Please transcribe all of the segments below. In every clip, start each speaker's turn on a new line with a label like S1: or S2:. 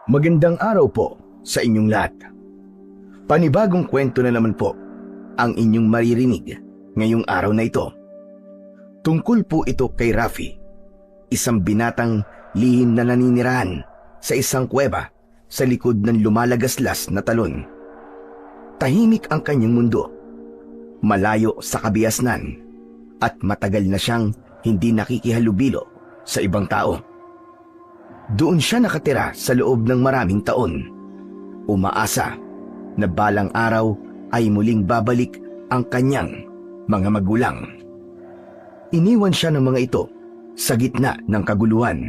S1: Magandang araw po sa inyong lahat. Panibagong kwento na naman po ang inyong maririnig ngayong araw na ito. Tungkol po ito kay Rafi, isang binatang lihim na naninirahan sa isang kuweba sa likod ng lumalagaslas na talon. Tahimik ang kanyang mundo, malayo sa kabiasnan, at matagal na siyang hindi nakikihalubilo sa ibang tao. Doon siya nakatira sa loob ng maraming taon, umaasa na balang araw ay muling babalik ang kanyang mga magulang. Iniwan siya ng mga ito sa gitna ng kaguluhan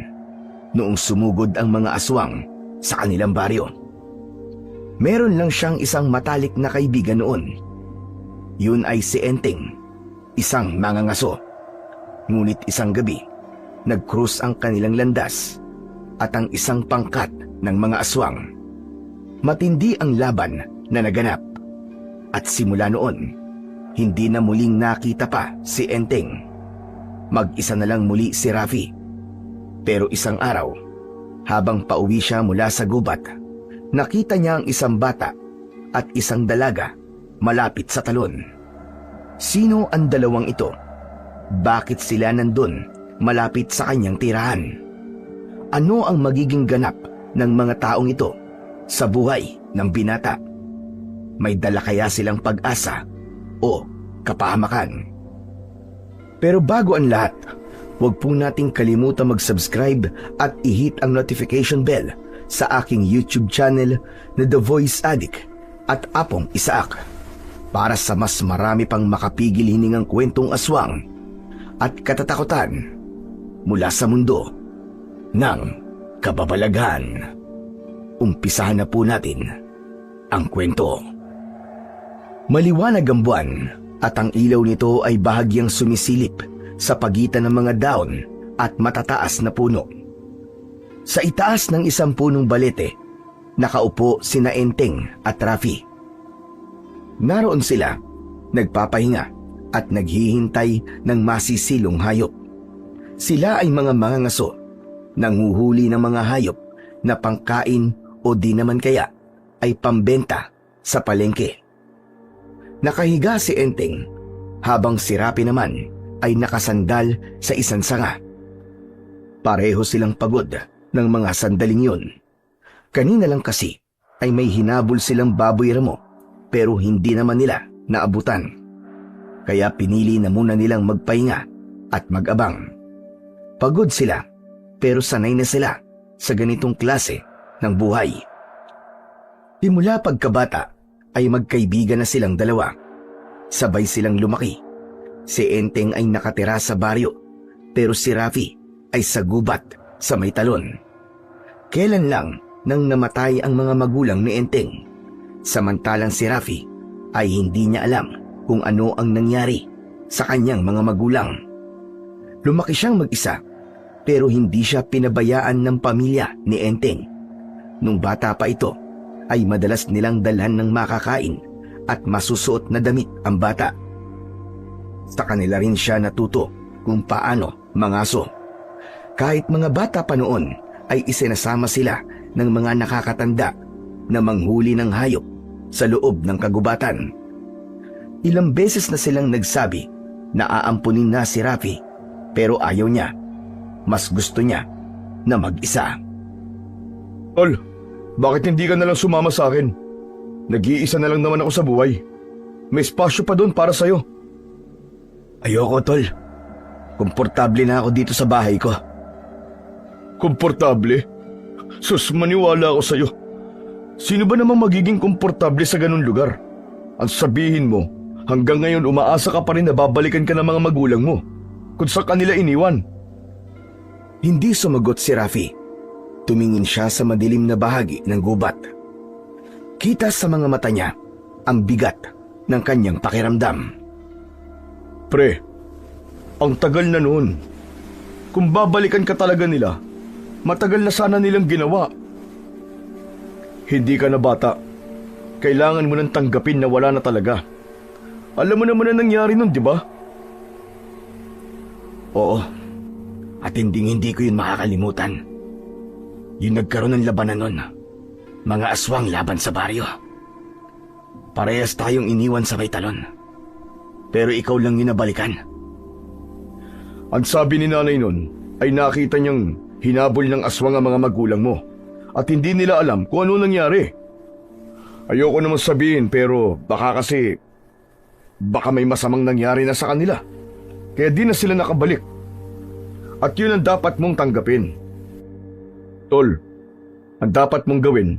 S1: noong sumugod ang mga aswang sa kanilang baryo. Meron lang siyang isang matalik na kaibigan noon. Yun ay si Enteng, isang mangangaso. Ngunit isang gabi, nag-cruise ang kanilang landas at ang isang pangkat ng mga aswang. Matindi ang laban na naganap at simula noon, hindi na muling nakita pa si Enteng. Mag-isa na lang muli si Rafi. Pero isang araw, habang pauwi siya mula sa gubat, nakita niya ang isang bata at isang dalaga malapit sa talon. Sino ang dalawang ito? Bakit sila nandun malapit sa kanyang tirahan? Ano ang magiging ganap ng mga taong ito sa buhay ng binata? May dala kaya silang pag-asa o kapahamakan? Pero bago ang lahat, huwag po nating kalimutan mag-subscribe at i-hit ang notification bell sa aking YouTube channel na The Voice Addict at Apong Isaak para sa mas marami pang makapigil hiningang kwentong aswang at katatakutan mula sa mundo ng kababalaghan. Umpisahan na po natin ang kwento. Maliwanag ang buwan at ang ilaw nito ay bahagyang sumisilip sa pagitan ng mga daon at matataas na puno. Sa itaas ng isang punong balete, nakaupo sina Enteng at Rafi. Naroon sila, nagpapahinga at naghihintay ng masisilong hayop. Sila ay mga mangangaso, nanghuhuli ng mga hayop na pangkain o di naman kaya ay pambenta sa palengke. Nakahiga si Enteng habang si Rafi naman ay nakasandal sa isang sanga. Pareho silang pagod ng mga sandaling yun. Kanina lang kasi ay may hinabol silang baboy ramo pero hindi naman nila naabutan. Kaya pinili na muna nilang magpahinga at mag-abang. Pagod sila pero sanay na sila sa ganitong klase ng buhay. Simula pagkabata ay magkaibigan na silang dalawa. Sabay silang lumaki. Si Enteng ay nakatira sa baryo pero si Rafi ay sa gubat sa may talon. Kailan lang nang namatay ang mga magulang ni Enteng, samantalang si Rafi ay hindi niya alam kung ano ang nangyari sa kanyang mga magulang. Lumaki siyang mag-isa pero hindi siya pinabayaan ng pamilya ni Enteng. Nung bata pa ito ay madalas nilang dalhan ng makakain at masusuot na damit ang bata. Sa kanila rin siya natuto kung paano mangaso. Kahit mga bata pa noon ay isinasama sila ng mga nakakatanda na manghuli ng hayop sa loob ng kagubatan. Ilang beses na silang nagsabi na aampunin na si Rafi pero ayaw niya. Mas gusto niya na mag-isa.
S2: Tol, bakit hindi ka nalang sumama sa akin? Nag-iisa na lang naman ako sa buhay. May espasyo pa doon para sa'yo.
S1: Ayoko, Tol. Komportable na ako dito sa bahay ko.
S2: Komportable? Sus, maniwala ako sa'yo. Sino ba namang magiging komportable sa ganun lugar? Ang sabihin mo, hanggang ngayon umaasa ka pa rin na babalikan ka ng mga magulang mo kung sa kanila iniwan.
S1: Hindi sumagot si Rafi. Tumingin siya sa madilim na bahagi ng gubat. Kita sa mga mata niya ang bigat ng kanyang pakiramdam.
S2: Pre, ang tagal na noon. Kung babalikan ka talaga nila, matagal na sana nilang ginawa. Hindi ka na bata. Kailangan mo nang tanggapin na wala na talaga. Alam mo naman na nangyari nun, di ba?
S1: Oo. At hindi ko yun makakalimutan. Yung nagkaroon ng labanan nun, Mga aswang laban sa baryo. Parehas tayong iniwan sa may talon. Pero ikaw lang yung nabalikan.
S2: Ang sabi ni nanay nun ay nakita niyang hinabol ng aswang ang mga magulang mo at hindi nila alam kung ano nangyari. Ayoko naman sabihin pero baka may masamang nangyari na sa kanila. Kaya di na sila nakabalik. At yun ang dapat mong tanggapin. Tol, ang dapat mong gawin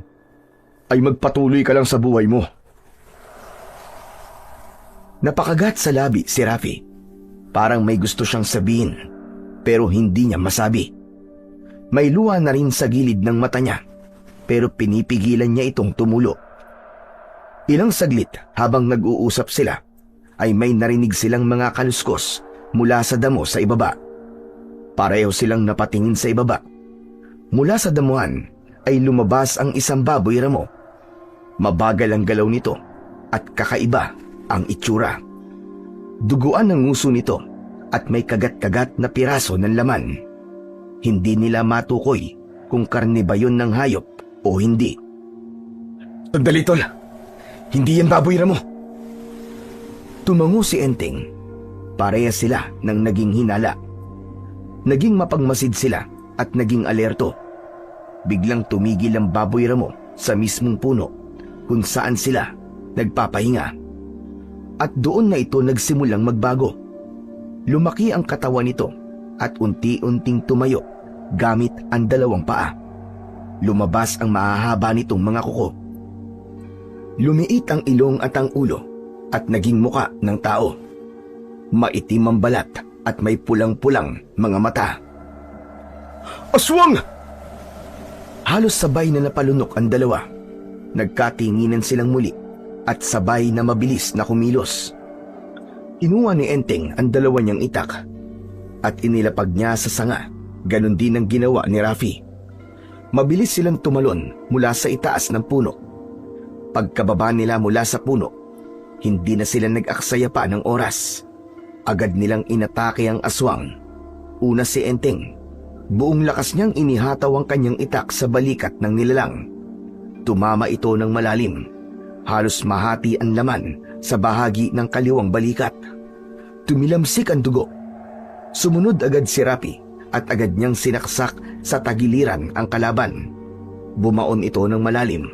S2: ay magpatuloy ka lang sa buhay mo.
S1: Napakagat sa labi si Rafi. Parang may gusto siyang sabihin, pero hindi niya masabi. May luha na rin sa gilid ng mata niya, pero pinipigilan niya itong tumulo. Ilang saglit habang nag-uusap sila, ay may narinig silang mga kaluskos mula sa damo sa ibaba. Pareho silang napatingin sa ibaba. Mula sa damuhan ay lumabas ang isang baboy ramo. Mabagal ang galaw nito at kakaiba ang itsura. Duguan ang nguso nito at may kagat-kagat na piraso ng laman. Hindi nila matukoy kung karne ba yun ng hayop o hindi. Sandali, tol. Hindi yan baboy ramo. Tumango si Enteng. Pareha sila ng naging hinala. Naging mapagmasid sila at naging alerto. Biglang tumigil ang baboy ramo sa mismong puno kung saan sila nagpapahinga. At doon na ito nagsimulang magbago. Lumaki ang katawan nito at unti-unting tumayo gamit ang dalawang paa. Lumabas ang mahahaba nitong mga kuko. Lumiit ang ilong at ang ulo at naging muka ng tao. Maitim ang balat at may pulang-pulang mga mata.
S2: Aswang!
S1: Halos sabay na napalunok ang dalawa. Nagkatinginan silang muli at sabay na mabilis na kumilos. Inuha ni Enteng ang dalawa niyang itak at inilapag niya sa sanga. Ganon din ang ginawa ni Rafi. Mabilis silang tumalon mula sa itaas ng puno. Pagkababa nila mula sa puno, hindi na sila nag-aksaya pa ng oras. Agad nilang inatake ang aswang. Una si Enteng. Buong lakas niyang inihataw ang kanyang itak sa balikat ng nilalang. Tumama ito ng malalim. Halos mahati ang laman sa bahagi ng kaliwang balikat. Tumilamsik ang dugo. Sumunod agad si Rapi at agad niyang sinaksak sa tagiliran ang kalaban. Bumaon ito ng malalim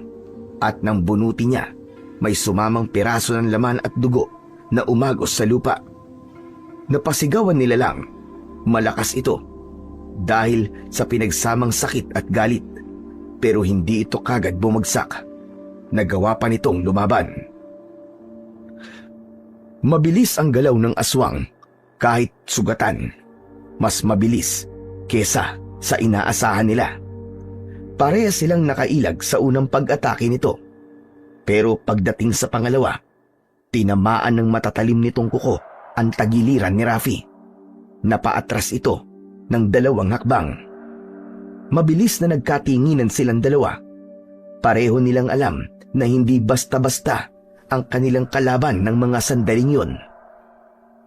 S1: at nang bunuti niya, may sumamang piraso ng laman at dugo na umagos sa lupa. Napasigawan nila lang, malakas ito dahil sa pinagsamang sakit at galit, pero hindi ito kagad bumagsak. Nagawa pa nitong lumaban. Mabilis ang galaw ng aswang kahit sugatan. Mas mabilis kesa sa inaasahan nila. Pareha silang nakailag sa unang pag-atake nito. Pero pagdating sa pangalawa, tinamaan ng matatalim nitong kuko ang tagiliran ni Rafi. Napaatras ito ng 2 hakbang. Mabilis na nagkatinginan silang dalawa. Pareho nilang alam na hindi basta-basta ang kanilang kalaban ng mga sandaling yun.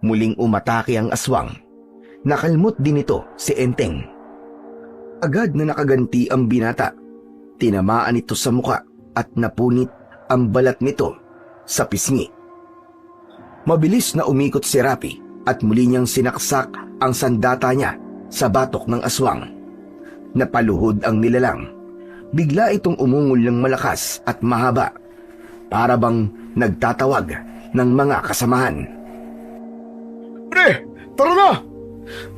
S1: Muling umatake ang aswang. Nakalmot din ito si Enteng. Agad na nakaganti ang binata. Tinamaan ito sa muka at napunit ang balat nito sa pisngi. Mabilis na umikot si Rapi at muli niyang sinaksak ang sandata niya sa batok ng aswang. Napaluhod ang nilalang. Bigla itong umungol ng malakas at mahaba, para bang nagtatawag ng mga kasamahan.
S2: Pre, tara na!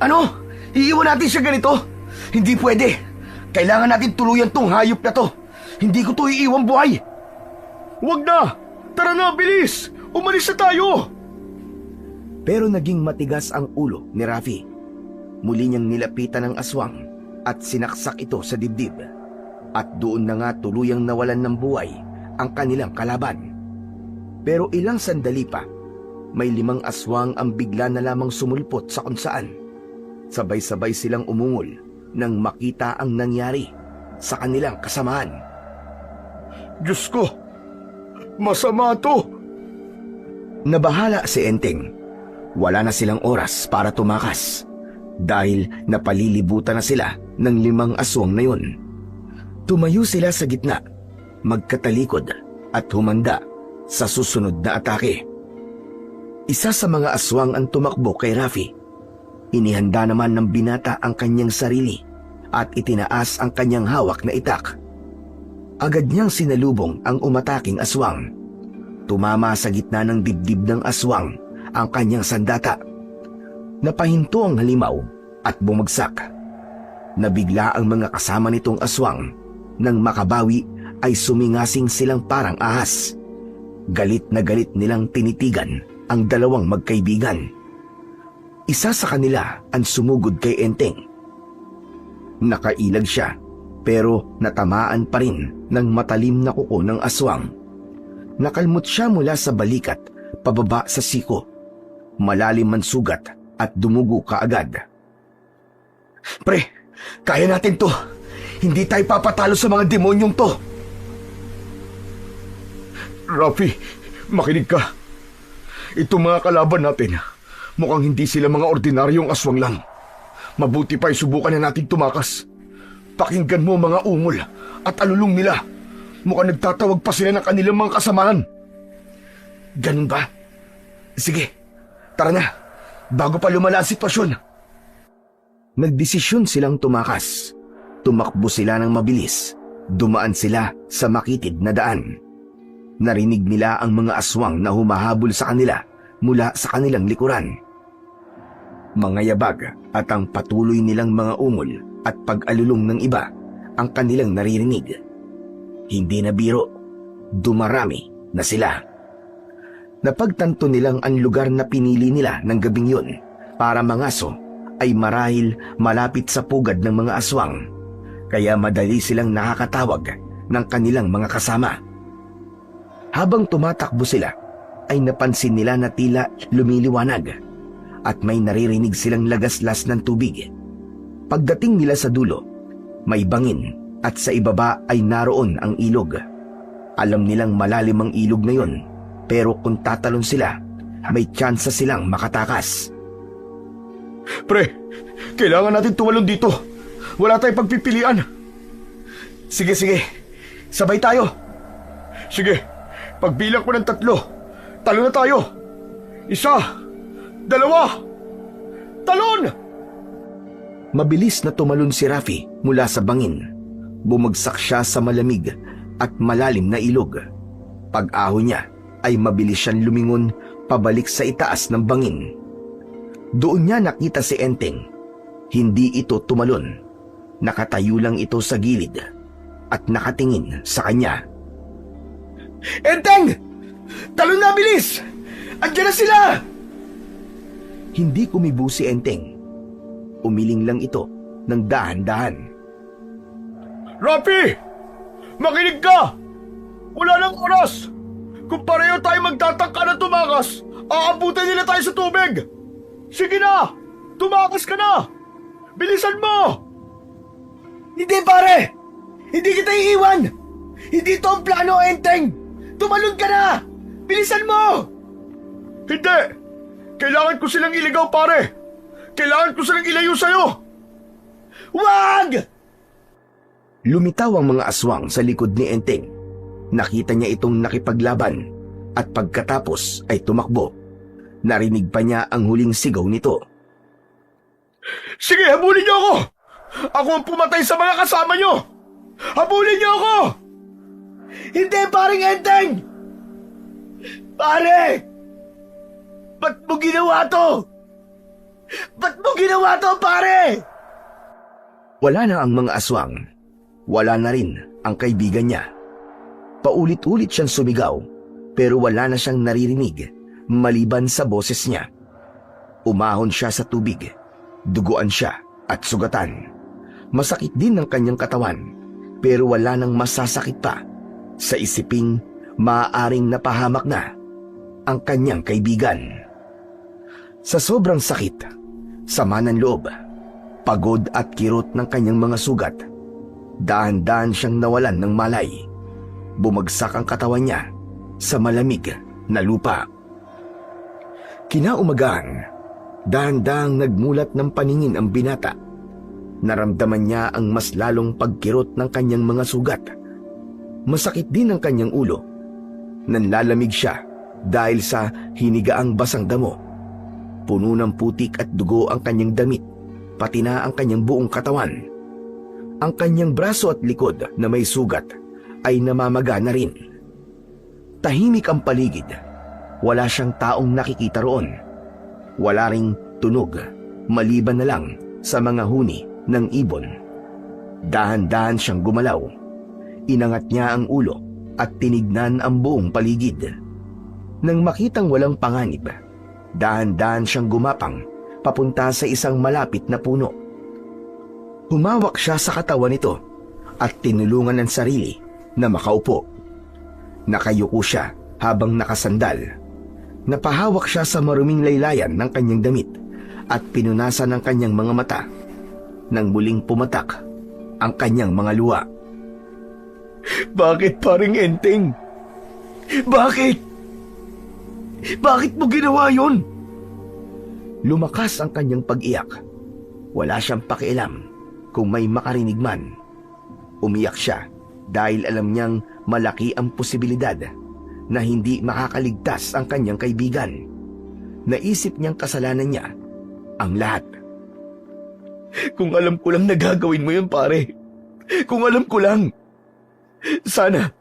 S1: Ano? Iiwan natin siya ganito? Hindi pwede. Kailangan natin tuluyan tong hayop na to. Hindi ko to iiwan buhay.
S2: Wag na! Tara na, bilis! Umalis na tayo!
S1: Pero naging matigas ang ulo ni Rafi. Muli niyang nilapitan ang aswang at sinaksak ito sa dibdib. At doon na nga tuluyang nawalan ng buhay ang kanilang kalaban. Pero ilang sandali pa, may 5 aswang ang bigla na lamang sumulpot sa kung saan. Sabay-sabay silang umungol nang makita ang nangyari sa kanilang kasamahan.
S2: Diyos ko! Masama to!
S1: Nabahala si Enteng. Wala na silang oras para tumakas dahil napalilibutan na sila ng 5 aswang na yun. Tumayo sila sa gitna magkatalikod at humanda sa susunod na atake. Isa sa mga aswang ang tumakbo kay Rafi. Inihanda naman ng binata ang kanyang sarili at itinaas ang kanyang hawak na itak. Agad niyang sinalubong ang umataking aswang. Tumama sa gitna ng dibdib ng aswang ang kanyang sandata. Napahinto ang halimaw at bumagsak. Nabigla ang mga kasama nitong aswang. Nang makabawi ay sumingasing silang parang ahas. Galit na galit nilang tinitigan ang dalawang magkaibigan. Isa sa kanila ang sumugod kay Enteng. Nakailag siya pero natamaan pa rin ng matalim na kuko ng aswang. Nakalmot siya mula sa balikat pababa sa siko. Malalim man sugat at dumugo kaagad. Pre, kaya natin to. Hindi tayo papatalo sa mga demonyong to.
S2: Rafi, makinig ka. Itong mga kalaban natin, mukhang hindi sila mga ordinaryong aswang lang. Mabuti pa subukan na natin tumakas. Pakinggan mo mga ungol at alulong nila. Mukhang nagtatawag pa sila ng kanilang mga kasamahan.
S1: Ganun ba? Sige, tara na. Bago pa lumala ang sitwasyon. Nagdesisyon silang tumakas. Tumakbo sila ng mabilis. Dumaan sila sa makitid na daan. Narinig nila ang mga aswang na humahabol sa kanila mula sa kanilang likuran. Mga yabag at ang patuloy nilang mga ungol at pag-alulong ng iba ang kanilang naririnig. Hindi na biro, dumarami na sila. Napagtanto nilang ang lugar na pinili nila ng gabing yun para mangaso ay marahil malapit sa pugad ng mga aswang, kaya madali silang nakakatawag ng kanilang mga kasama. Habang tumatakbo sila, ay napansin nila na tila lumiliwanag at may naririnig silang lagaslas ng tubig. Pagdating nila sa dulo, may bangin at sa ibaba ay naroon ang ilog. Alam nilang malalim ang ilog na yun, pero kung tatalon sila, may tsansa silang makatakas.
S2: Pre, kailangan natin tumalon dito. Wala tayong pagpipilian.
S1: Sige, sabay tayo.
S2: Sige, pagbilang ko ng 3, talon na tayo. 1, 2, talon!
S1: Mabilis na tumalon si Rafi mula sa bangin. Bumagsak siya sa malamig at malalim na ilog. Pag-ahon niya ay mabilis siyang lumingon pabalik sa itaas ng bangin. Doon niya nakita si Enteng. Hindi ito tumalon. Nakatayo lang ito sa gilid at nakatingin sa kanya.
S2: Enteng! Talon na, bilis! Andiyan na sila!
S1: Hindi kumibo si Enteng. Umiling lang ito ng dahan-dahan.
S2: Rafi! Makinig ka! Wala nang oras! Kung pareho tayo magtatangka na tumakas, aabutan nila tayo sa tubig! Sige na! Tumakas ka na! Bilisan mo!
S1: Hindi, pare! Hindi kita iiwan! Hindi ito ang plano, Enteng! Tumalon ka na! Bilisan mo!
S2: Hindi! Kailangan ko silang iligaw, pare! Kailangan ko silang ilayo sa'yo!
S1: Wag! Lumitaw ang mga aswang sa likod ni Enteng. Nakita niya itong nakipaglaban at pagkatapos ay tumakbo. Narinig pa niya ang huling sigaw nito.
S2: Sige, habulin niyo ako! Ako ang pumatay sa mga kasama niyo! Habulin niyo ako!
S1: Hindi, paring Enteng! Pare! Ba't mo ginawa to? Ba't mo ginawa to, pare? Wala na ang mga aswang. Wala na rin ang kaibigan niya. Paulit-ulit siyang sumigaw, pero wala na siyang naririnig maliban sa boses niya. Umahon siya sa tubig. Duguan siya at sugatan. Masakit din ang kanyang katawan, pero wala nang masasakit pa sa isiping maaaring napahamak na ang kanyang kaibigan. Sa sobrang sakit, sama ng loob, pagod at kirot ng kanyang mga sugat, dahan-dahan siyang nawalan ng malay. Bumagsak ang katawan niya sa malamig na lupa. Kinaumagahan, dahan-dahang nagmulat ng paningin ang binata. Naramdaman niya ang mas lalong pagkirot ng kanyang mga sugat. Masakit din ang kanyang ulo. Nanlalamig siya dahil sa hinigaang basang damo. Puno ng putik at dugo ang kanyang damit, pati na ang kanyang buong katawan. Ang kanyang braso at likod na may sugat ay namamaga na rin. Tahimik ang paligid. Wala siyang taong nakikita roon. Wala ring tunog, maliban na lang sa mga huni ng ibon. Dahan-dahan siyang gumalaw. Inangat niya ang ulo at tinignan ang buong paligid. Nang makitang walang panganib, dahan-dahan siyang gumapang papunta sa isang malapit na puno. Humawak siya sa katawan nito at tinulungan ng sarili na makaupo. Nakayuko siya habang nakasandal. Napahawak siya sa maruming laylayan ng kanyang damit at pinunasan ng kanyang mga mata nang muling pumatak ang kanyang mga luha.
S2: Bakit, paring Enteng? Bakit? Bakit mo ginawa yun?
S1: Lumakas ang kanyang pag-iyak. Wala siyang pakialam kung may makarinig man. Umiyak siya dahil alam niyang malaki ang posibilidad na hindi makakaligtas ang kanyang kaibigan. Naisip niyang kasalanan niya ang lahat.
S2: Kung alam ko lang na gagawin mo yun, pare. Kung alam ko lang. Sana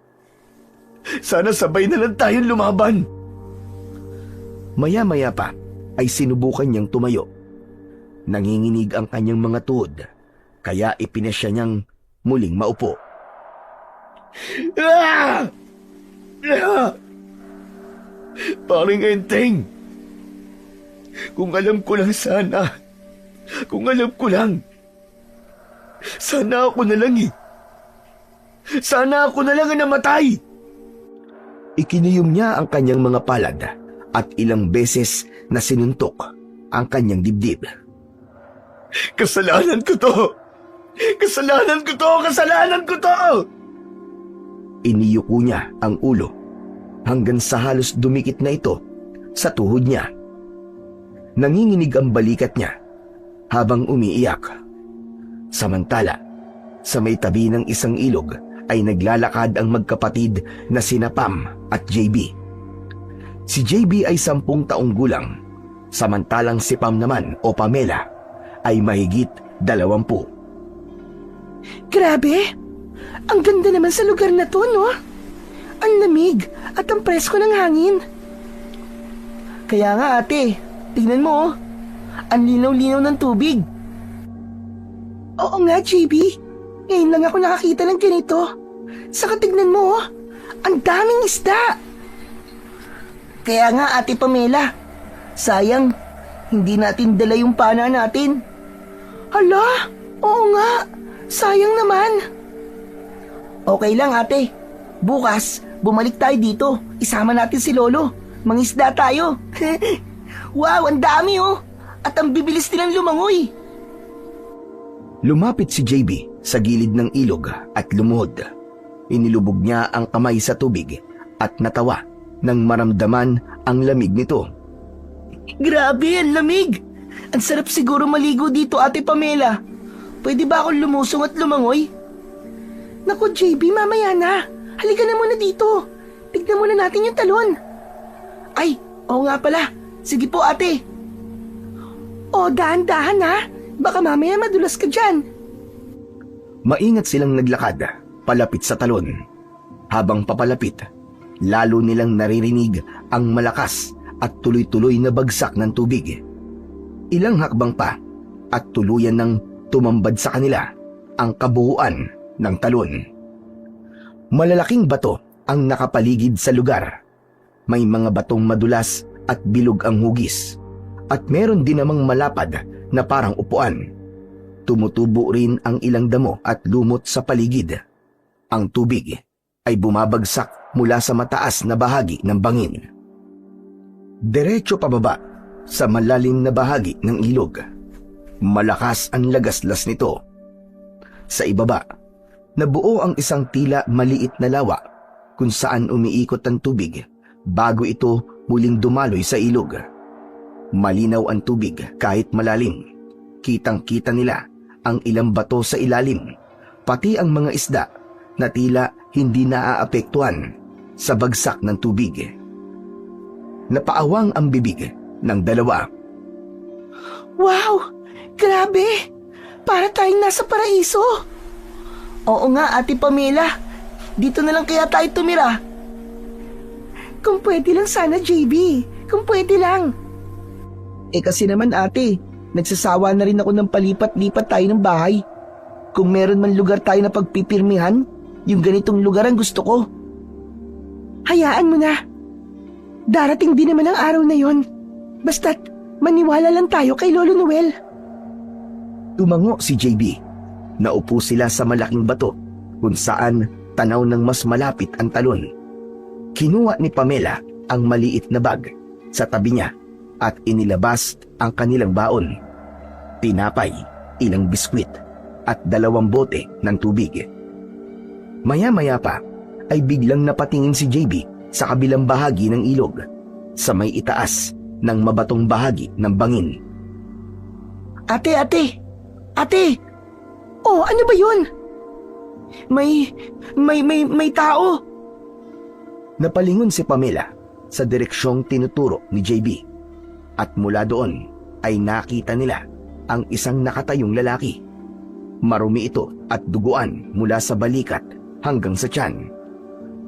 S2: sabay na lang tayong lumaban.
S1: Maya-maya pa ay sinubukan niyang tumayo. Nanginginig ang kanyang mga tuhod, kaya ipinasya niyang muling maupo.
S2: Ah! Ah! Paring Enteng, kung alam ko lang sana, kung alam ko lang, sana ako na lang Sana ako na lang ang namatay.
S1: Ikiniyom niya ang kanyang mga palad at ilang beses na sinuntok ang kanyang dibdib.
S2: Kasalanan ko to! Kasalanan ko to! Kasalanan ko to!
S1: Iniyuko niya ang ulo hanggang sa halos dumikit na ito sa tuhod niya. Nanginginig ang balikat niya habang umiiyak. Samantala, sa may tabi ng isang ilog ay naglalakad ang magkapatid na sina Pam at JB. Si JB ay 10 taong gulang, samantalang si Pam naman o Pamela ay mahigit 20.
S3: Grabe! Ang ganda naman sa lugar na to, no? Ang lamig at ang presko ng hangin. Kaya nga ate, tingnan mo, oh. Ang linaw-linaw ng tubig. Oo nga, JB. Ngayon lang ako nakakita ng ganito. Saka tignan mo, oh. Ang daming isda. Kaya nga, ate Pamela, sayang, hindi natin dala yung pana natin. Hala, oo nga, sayang naman. Okay lang, ate. Bukas, bumalik tayo dito. Isama natin si Lolo. Mangisda tayo. Wow, ang dami, oh. At ang bibilis nilang lumangoy.
S1: Lumapit si JB sa gilid ng ilog at lumuhod. Inilubog niya ang kamay sa tubig at natawa nang maramdaman ang lamig nito.
S3: Grabe, ang lamig. Ang sarap siguro maligo dito, ate Pamela. Pwede ba akong lumusong at lumangoy? Naku, JB, mamaya na. Halika na muna dito. Tignan muna natin yung talon. Ay, oo nga pala. Sige po, ate. O, dahan-dahan ha. Baka mamaya madulas ka dyan.
S1: Maingat silang naglakad palapit sa talon. Habang papalapit, lalo nilang naririnig ang malakas at tuloy-tuloy na bagsak ng tubig. Ilang hakbang pa at tuluyan ng tumambad sa kanila ang kabuuan ng talon. Malalaking bato ang nakapaligid sa lugar. May mga batong madulas at bilog ang hugis. At meron din namang malapad na parang upuan. Tumutubo rin ang ilang damo at lumot sa paligid. Ang tubig ay bumabagsak mula sa mataas na bahagi ng bangin. Diretso pababa sa malalim na bahagi ng ilog. Malakas ang lagaslas nito. Sa ibaba, nabuo ang isang tila maliit na lawa kung saan umiikot ang tubig bago ito muling dumaloy sa ilog. Malinaw ang tubig kahit malalim. Kitang-kita nila ang ilang bato sa ilalim, pati ang mga isda na tila hindi naaapektuhan sa bagsak ng tubig. Napaawang ang bibig ng dalawa.
S3: Wow! Grabe! Para tayong nasa paraiso! Oo nga, Ate Pamela. Dito na lang kaya tayo tumira. Kung pwede lang sana, JB. Kung pwede lang. Kasi naman, ate, nagsasawa na rin ako ng palipat-lipat tayo ng bahay. Kung meron man lugar tayo na pagpipirmihan, yung ganitong lugar ang gusto ko. Hayaan mo na. Darating din naman ang araw na yon. Basta't maniwala lang tayo kay Lolo Noel.
S1: Tumango si JB. Naupo sila sa malaking bato kung saan tanaw ng mas malapit ang talon. Kinuha ni Pamela ang maliit na bag sa tabi niya at inilabas ang kanilang baon. Tinapay, ilang biskwit at 2 bote ng tubig. Maya-maya pa ay biglang napatingin si JB sa kabilang bahagi ng ilog, sa may itaas ng mabatong bahagi ng bangin.
S3: Ate! Oh, ano ba yun? May tao.
S1: Napalingon si Pamela sa direksyong tinuturo ni JB at mula doon ay nakita nila ang isang nakatayong lalaki. Marumi ito at duguan mula sa balikat hanggang sa tiyan.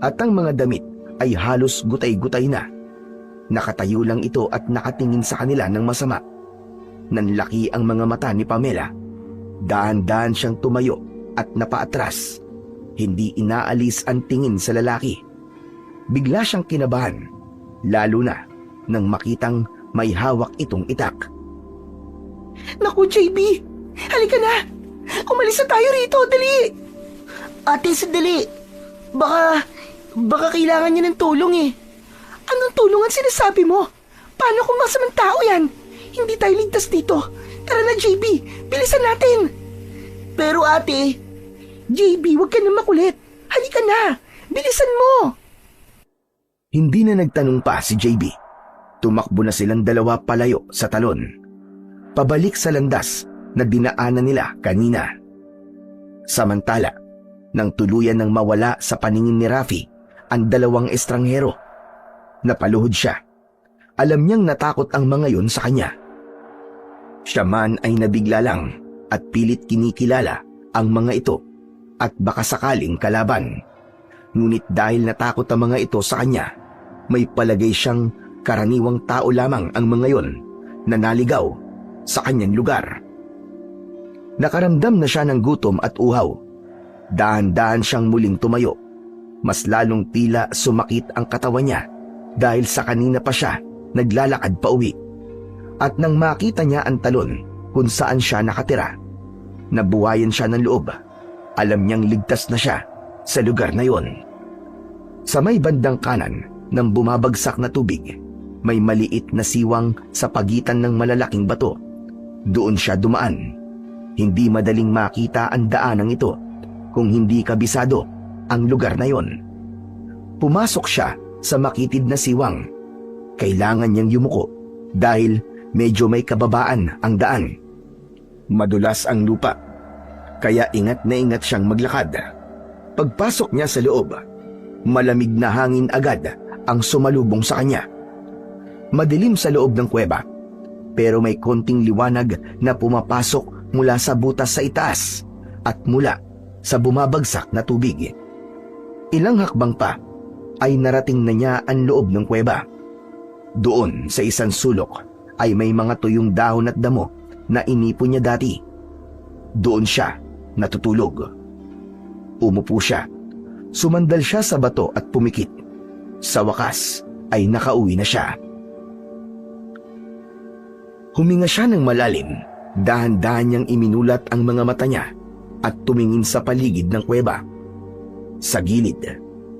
S1: At ang mga damit ay halos gutay-gutay na. Nakatayo lang ito at nakatingin sa kanila ng masama. Nanlaki ang mga mata ni Pamela. Dahan-dahan siyang tumayo at napaatras. Hindi inaalis ang tingin sa lalaki. Bigla siyang kinabahan, lalo na nang makitang may hawak itong itak.
S3: Naku, JB! Halika na! Umalis na tayo rito, dali! Ate, sandali! Baka kailangan niya ng tulong eh. Anong tulong ang sinasabi mo? Paano kung masamang tao yan? Hindi tayo ligtas dito. Tara na, JB! Bilisan natin! Pero ate, JB, huwag ka na makulit. Halika na! Bilisan mo!
S1: Hindi na nagtanong pa si JB. Tumakbo na silang dalawa palayo sa talon. Pabalik sa landas na dinaanan nila kanina. Samantala, nang tuluyan ng mawala sa paningin ni Rafi ang 2 estranghero, napaluhod siya. Alam niyang natakot ang mga yon sa kanya. Siya man ay nabigla lang at pilit kinikilala ang mga ito at baka sakaling kalaban. Ngunit dahil natakot ang mga ito sa kanya, may palagay siyang karaniwang tao lamang ang mga yon na naligaw sa kanyang lugar. Nakaramdam na siya ng gutom at uhaw. Dahan-dahan siyang muling tumayo. Mas lalong tila sumakit ang katawan niya dahil sa kanina pa siya naglalakad pa uwi. At nang makita niya ang talon kung saan siya nakatira, nabuhayan siya ng loob. Alam niyang ligtas na siya sa lugar na yon. Sa may bandang kanan ng bumabagsak na tubig, may maliit na siwang sa pagitan ng malalaking bato. Doon siya dumaan. Hindi madaling makita ang daanang ito kung hindi kabisado ang lugar na yon. Pumasok siya sa makitid na siwang. Kailangan niyang yumuko dahil medyo may kababaan ang daan. Madulas ang lupa, kaya ingat na ingat siyang maglakad. Pagpasok niya sa loob, malamig na hangin agad ang sumalubong sa kanya. Madilim sa loob ng kuweba, pero may konting liwanag na pumapasok mula sa butas sa itaas at mula sa bumabagsak na tubig. Ilang hakbang pa ay narating na niya ang loob ng kuweba. Doon sa isang sulok ay may mga tuyong dahon at damo na inipon niya dati. Doon siya natutulog. Umupo siya. Sumandal siya sa bato at pumikit. Sa wakas ay nakauwi na siya. Huminga siya ng malalim. Dahan-dahan niyang iminulat ang mga mata niya at tumingin sa paligid ng kuweba. Sa gilid,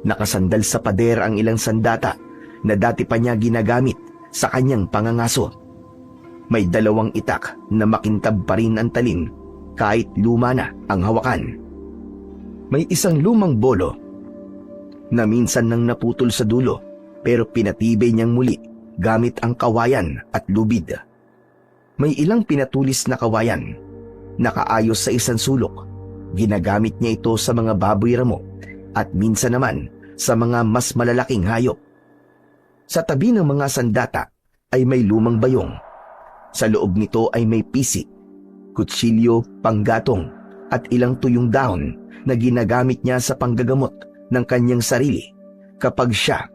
S1: nakasandal sa pader ang ilang sandata na dati pa niya ginagamit sa kanyang pangangaso. May 2 itak na makintab pa rin ang talim kahit luma na ang hawakan. May isang lumang bolo na minsan nang naputol sa dulo pero pinatibay niyang muli gamit ang kawayan at lubid. May ilang pinatulis na kawayan, nakaayos sa isang sulok. Ginagamit niya ito sa mga baboy ramo at minsan naman sa mga mas malalaking hayop. Sa tabi ng mga sandata ay may lumang bayong. Sa loob nito ay may pisi, kutsilyo, panggatong at ilang tuyong dahon na ginagamit niya sa panggagamot ng kanyang sarili kapag siya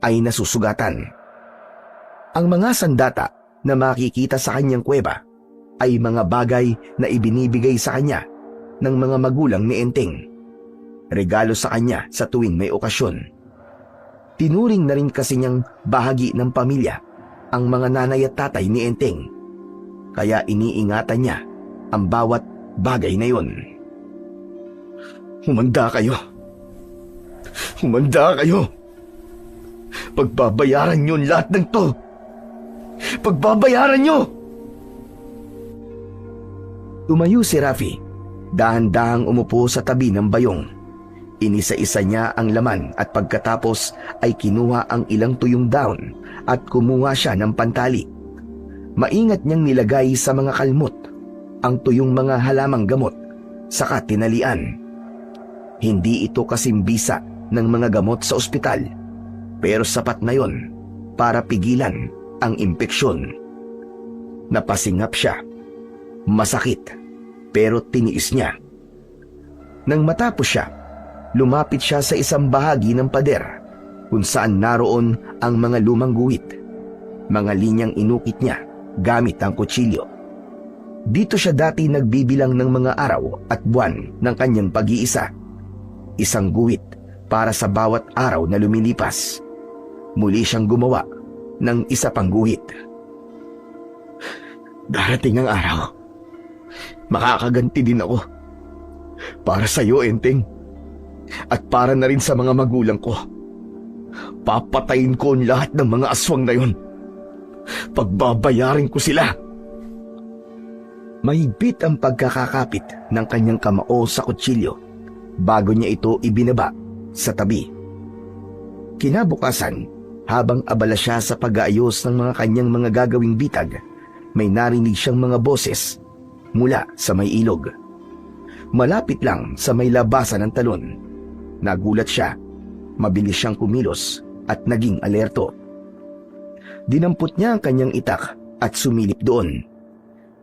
S1: ay nasusugatan. Ang mga sandata na makikita sa kanyang kuweba ay mga bagay na ibinibigay sa kanya ng mga magulang ni Enteng. Regalo sa kanya sa tuwing may okasyon. Tinuring na rin kasi niyang bahagi ng pamilya ang mga nanay at tatay ni Enteng. Kaya iniingatan niya ang bawat bagay na yun.
S2: Humanda kayo. Humanda kayo. Pagbabayaran niyo lahat ng to. Pagbabayaran niyo!
S1: Tumayo si Rafi. Dahan-dahang umupo sa tabi ng bayong. Inisa-isa niya ang laman at pagkatapos ay kinuha ang ilang tuyong dahon at kumuha siya ng pantali. Maingat niyang nilagay sa mga kalmot ang tuyong mga halamang gamot saka tinalian. Hindi ito kasimbisa ng mga gamot sa ospital, pero sapat na yon para pigilan ang impeksyon. Napasingap siya. Masakit, pero tiniis niya. Nang matapos siya, lumapit siya sa isang bahagi ng pader kung saan naroon ang mga lumang guhit. Mga linyang inukit niya gamit ang kutsilyo. Dito siya dati nagbibilang ng mga araw at buwan ng kanyang pag-iisa. Isang guhit para sa bawat araw na lumilipas. Muli siyang gumawa ng isa pang guhit.
S2: Darating ang araw. Makakaganti din ako. Para sa iyo, Enteng. At para na rin sa mga magulang ko. Papatayin ko ang lahat ng mga aswang na yon. Pagbabayarin ko sila.
S1: Mahigpit ang pagkakakapit ng kanyang kamao sa kutsilyo bago niya ito ibinaba sa tabi. Kinabukasan, habang abala siya sa pag-aayos ng mga kanyang mga gagawing bitag, may narinig siyang mga boses mula sa may ilog. Malapit lang sa may labasan ng talon. Nagulat siya, mabilis siyang kumilos at naging alerto. Dinampot niya ang kanyang itak at sumilip doon.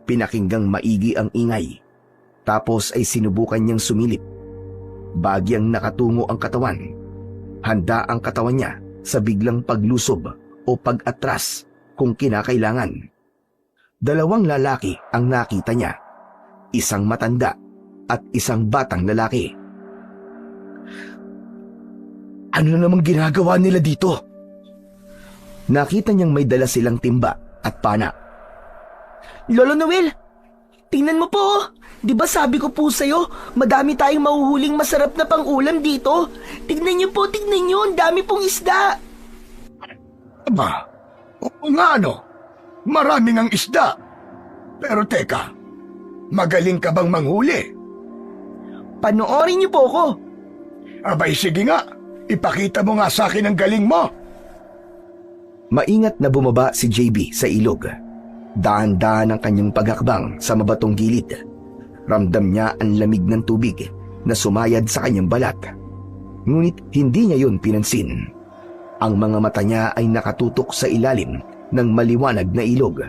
S1: Pinakinggang maigi ang ingay. Tapos ay sinubukan niyang sumilip. Bagyang nakatungo ang katawan. Handa ang katawan niya sa biglang paglusob o pag-atras kung kinakailangan. Dalawang lalaki ang nakita niya. Isang matanda at isang batang lalaki.
S2: Ano namang ginagawa nila dito?
S1: Nakita niyang may dala silang timba at pana.
S3: Lolo Noel, tingnan mo po. Di ba sabi ko po sa'yo, madami tayong mahuhuling masarap na pang-ulam dito. Tignan niyo po, tignan niyo, ang dami pong isda.
S2: Aba, o nga ano, maraming ang isda. Pero teka, magaling ka bang manghuli?
S3: Panoorin niyo po ako.
S2: Abay sige nga, ipakita mo nga sa akin ang galing mo.
S1: Maingat na bumaba si JB sa ilog. Dahan-dahan ang kanyang paghakbang sa mabatong gilid. Ramdam niya ang lamig ng tubig na sumayad sa kanyang balat. Ngunit hindi niya yun pinansin. Ang mga mata niya ay nakatutok sa ilalim ng maliwanag na ilog.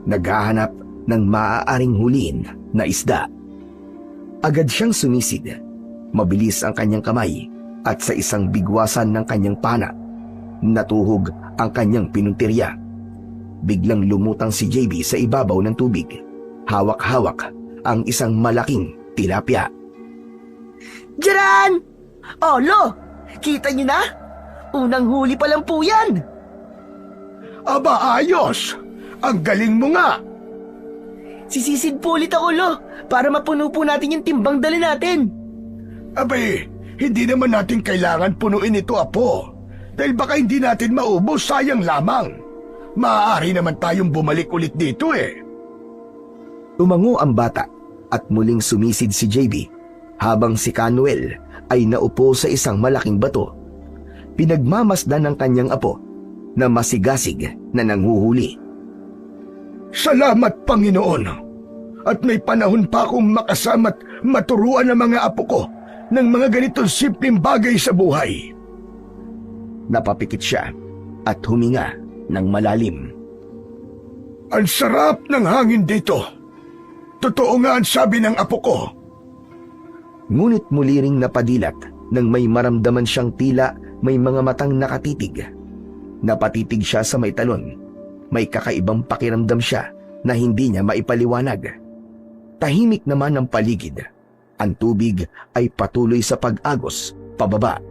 S1: Naghahanap ng maaaring huliin na isda. Agad siyang sumisid. Mabilis ang kanyang kamay at sa isang bigwasan ng kanyang pana, natuhog ang kanyang pinuntirya. Biglang lumutang si JB sa ibabaw ng tubig. Hawak-hawak ang isang malaking tilapia.
S3: Diyan! Oh, Lo! Kita niyo na? Unang huli pa lang po yan.
S2: Aba ayos, ang galing mo nga.
S3: Sisisid po ulit ako, Lo, para mapuno po natin yung timbang dala natin.
S2: Abay, hindi naman natin kailangan punuin ito, Apo. Dahil baka hindi natin maubos, sayang lamang. Maaari naman tayong bumalik ulit dito eh.
S1: Tumango ang bata at muling sumisid si JB habang si Canuel ay naupo sa isang malaking bato. Pinagmamasdan ng kanyang apo na masigasig na nanghuhuli.
S2: Salamat, Panginoon. At may panahon pa akong makasama't maturuan ng mga apo ko ng mga ganitong simpleng bagay sa buhay.
S1: Napapikit siya at huminga ng malalim.
S2: Ang sarap ng hangin dito. Totoo nga ang sabi ng apo ko.
S1: Ngunit muli ring napadilat nang may maramdaman siyang tila may mga matang nakatitig. Napatitig siya sa may talon. May kakaibang pakiramdam siya na hindi niya maipaliwanag. Tahimik naman ang paligid. Ang tubig ay patuloy sa pag-agos pababa.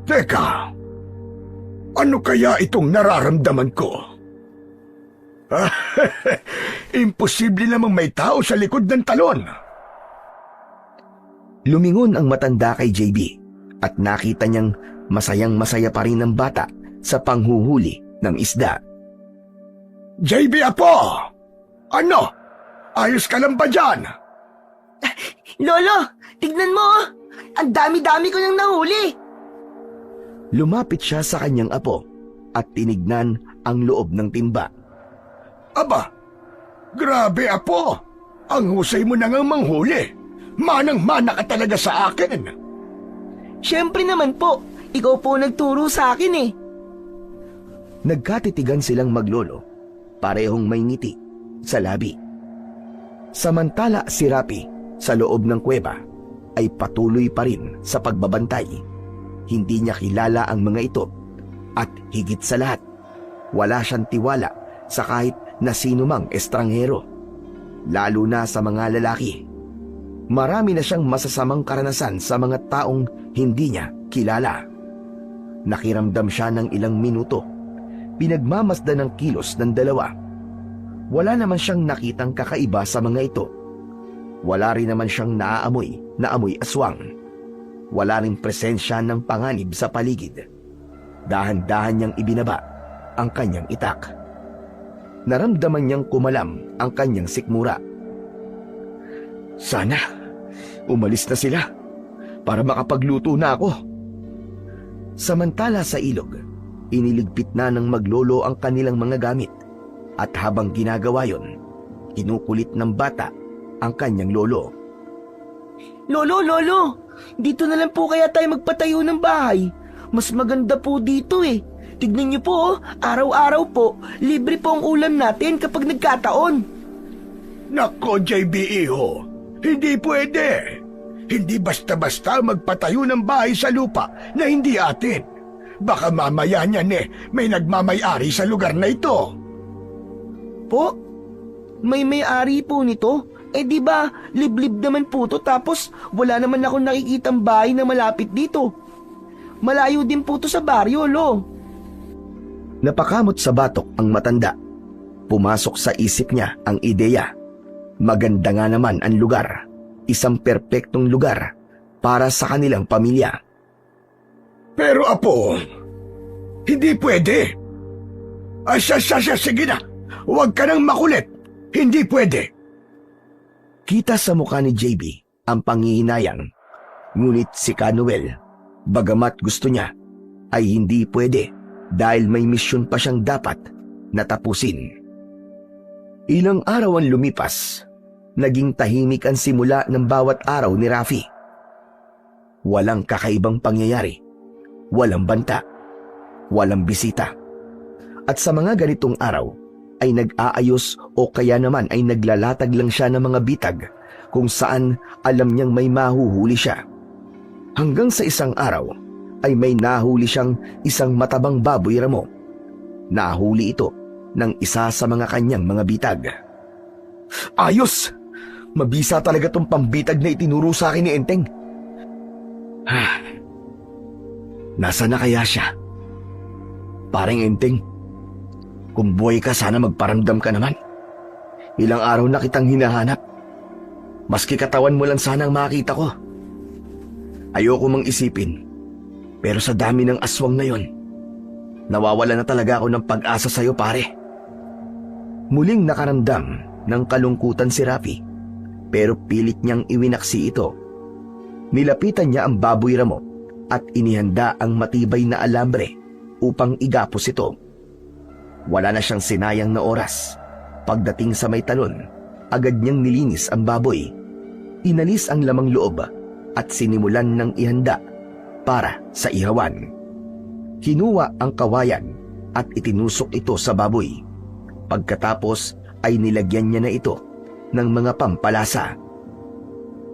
S2: Teka, ano kaya itong nararamdaman ko? Imposible namang may tao sa likod ng talon.
S1: Lumingon ang matanda kay JB at nakita niyang masayang-masaya pa rin ang bata sa panghuhuli ng isda.
S2: JB apo! Ano? Ayos ka lang ba dyan?
S3: Lolo, tignan mo! Ang dami-dami ko nang nahuli!
S1: Lumapit siya sa kanyang apo at tinignan ang loob ng timba.
S2: Aba, grabe apo! Ang husay mo na ngang manghuli. Manang-mana ka talaga sa akin.
S3: Siyempre naman po, ikaw po nagturo sa akin eh.
S1: Nagkatitigan silang maglolo, parehong may ngiti sa labi. Samantala si Rapi sa loob ng kuweba ay patuloy pa rin sa pagbabantay. Hindi niya kilala ang mga ito at higit sa lahat, wala siyang tiwala sa kahit na sino mang estranghero, lalo na sa mga lalaki. Marami na siyang masasamang karanasan sa mga taong hindi niya kilala. Nakiramdam siya ng ilang minuto. Pinagmamasdan ng kilos ng dalawa. Wala naman siyang nakitang kakaiba sa mga ito. Wala rin naman siyang naaamoy na amoy aswang. Wala ring presensya ng panganib sa paligid. Dahan-dahan niyang ibinaba ang kanyang itak. Naramdaman niyang kumalam ang kanyang sikmura. Sana umalis na sila para makapagluto na ako. Samantala sa ilog, iniligpit na ng maglolo ang kanilang mga gamit at habang ginagawa yon, kinukulit ng bata ang kanyang lolo.
S3: Lolo, dito na lang po kaya tayo magpatayo ng bahay. Mas maganda po dito eh. Tignan niyo po, araw-araw po, libre po ang ulam natin kapag nagkataon.
S2: Nako, JB Iho, hindi pwede. Hindi basta-basta magpatayo ng bahay sa lupa na hindi atin. Baka mamaya niyan may nagmamay-ari sa lugar na ito.
S3: Po? May may-ari po nito? Eh di ba liblib naman po to tapos wala naman akong nakikitang bahay na malapit dito. Malayo din po to sa baryo, lo.
S1: Napakamot sa batok ang matanda. Pumasok sa isip niya ang ideya. Maganda nga naman ang lugar. Isang perpektong lugar para sa kanilang pamilya.
S2: Pero apo, hindi pwede. Sige na. Huwag ka nang makulit. Hindi pwede.
S1: Kita sa mukha ni JB ang panghihinayang. Ngunit si Canuel, bagamat gusto niya, ay hindi pwede dahil may misyon pa siyang dapat natapusin. Ilang araw ang lumipas, naging tahimik ang simula ng bawat araw ni Rafi. Walang kakaibang pangyayari, walang banta, walang bisita. At sa mga ganitong araw, ay nag-aayos o kaya naman ay naglalatag lang siya ng mga bitag kung saan alam niyang may mahuhuli siya. Hanggang sa isang araw ay may nahuli siyang isang matabang baboy ramo. Nahuli ito ng isa sa mga kanyang mga bitag. Ayos! Mabisa talaga tong pambitag na itinuro sa akin ni Enteng. Nasaan na kaya siya? Parang Enteng, kung buhay ka sana magparamdam ka naman. Ilang araw na kitang hinahanap. Maski katawan mo lang sana ang makita ko. Ayoko mang isipin, pero sa dami ng aswang na yon, nawawala na talaga ako ng pag-asa sa'yo, pare. Muling nakaramdam ng kalungkutan si Rafi, pero pilit niyang iwinaksi ito. Nilapitan niya ang baboy ramo at inihanda ang matibay na alambre upang igapos ito. Wala na siyang sinayang na oras. Pagdating sa may talon, agad niyang nilinis ang baboy. Inalis ang lamang loob at sinimulan ng ihanda para sa ihawan. Kinuha ang kawayan at itinusok ito sa baboy. Pagkatapos ay nilagyan niya na ito ng mga pampalasa.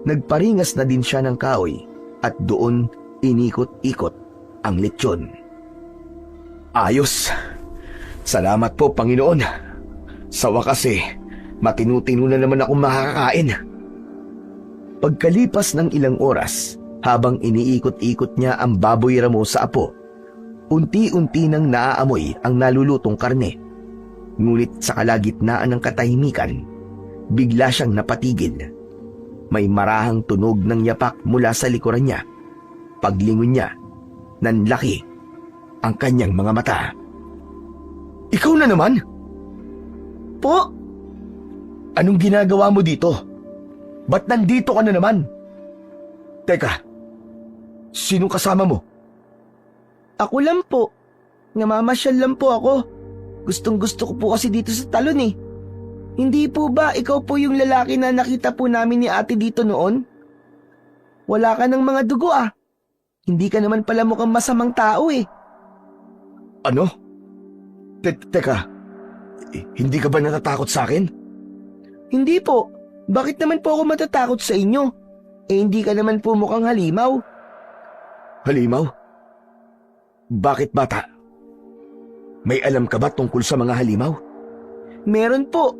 S1: Nagparingas na din siya ng kahoy at doon inikot-ikot ang lechon. Ayos! Salamat po, Panginoon. Sa wakas matinu-tinu na naman akong makakain. Pagkalipas ng ilang oras, habang iniikot-ikot niya ang baboy ramo sa apo, unti-unti nang naaamoy ang nalulutong karne. Ngunit sa kalagitnaan ng katahimikan, bigla siyang napatigil. May marahang tunog ng yapak mula sa likuran niya. Paglingon niya, nanlaki ang kanyang mga mata. Ikaw na naman? Po? Anong ginagawa mo dito? Ba't nandito ka na naman? Teka, sinong kasama mo?
S3: Ako lang po. Namamasyal lang po ako. Gustong-gusto ko po kasi dito sa talon eh. Hindi po ba ikaw po yung lalaki na nakita po namin ni ate dito noon? Wala ka ng mga dugo ah. Hindi ka naman pala mukhang masamang tao eh.
S1: Ano? Teka, hindi ka ba natatakot sa akin?
S3: Hindi po. Bakit naman po ako matatakot sa inyo? Hindi ka naman po mukhang halimaw.
S1: Halimaw? Bakit, bata? May alam ka ba tungkol sa mga halimaw?
S3: Meron po.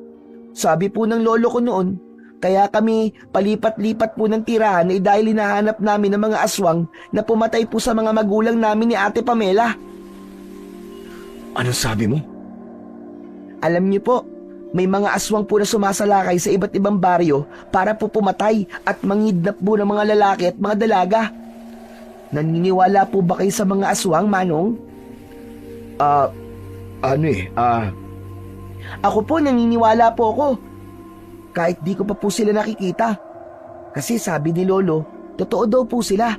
S3: Sabi po ng lolo ko noon, kaya kami palipat-lipat po ng tirahan dahil hinahanap namin ng mga aswang na pumatay po sa mga magulang namin ni Ate Pamela.
S1: Anong sabi mo?
S3: Alam niyo po, may mga aswang po na sumasalakay sa iba't ibang baryo para po pumatay at mangidnap po ng mga lalaki at mga dalaga. Naniniwala po ba kayo sa mga aswang, Manong? Ako po, naniniwala po ako. Kahit di ko pa po sila nakikita. Kasi sabi ni Lolo, totoo daw po sila.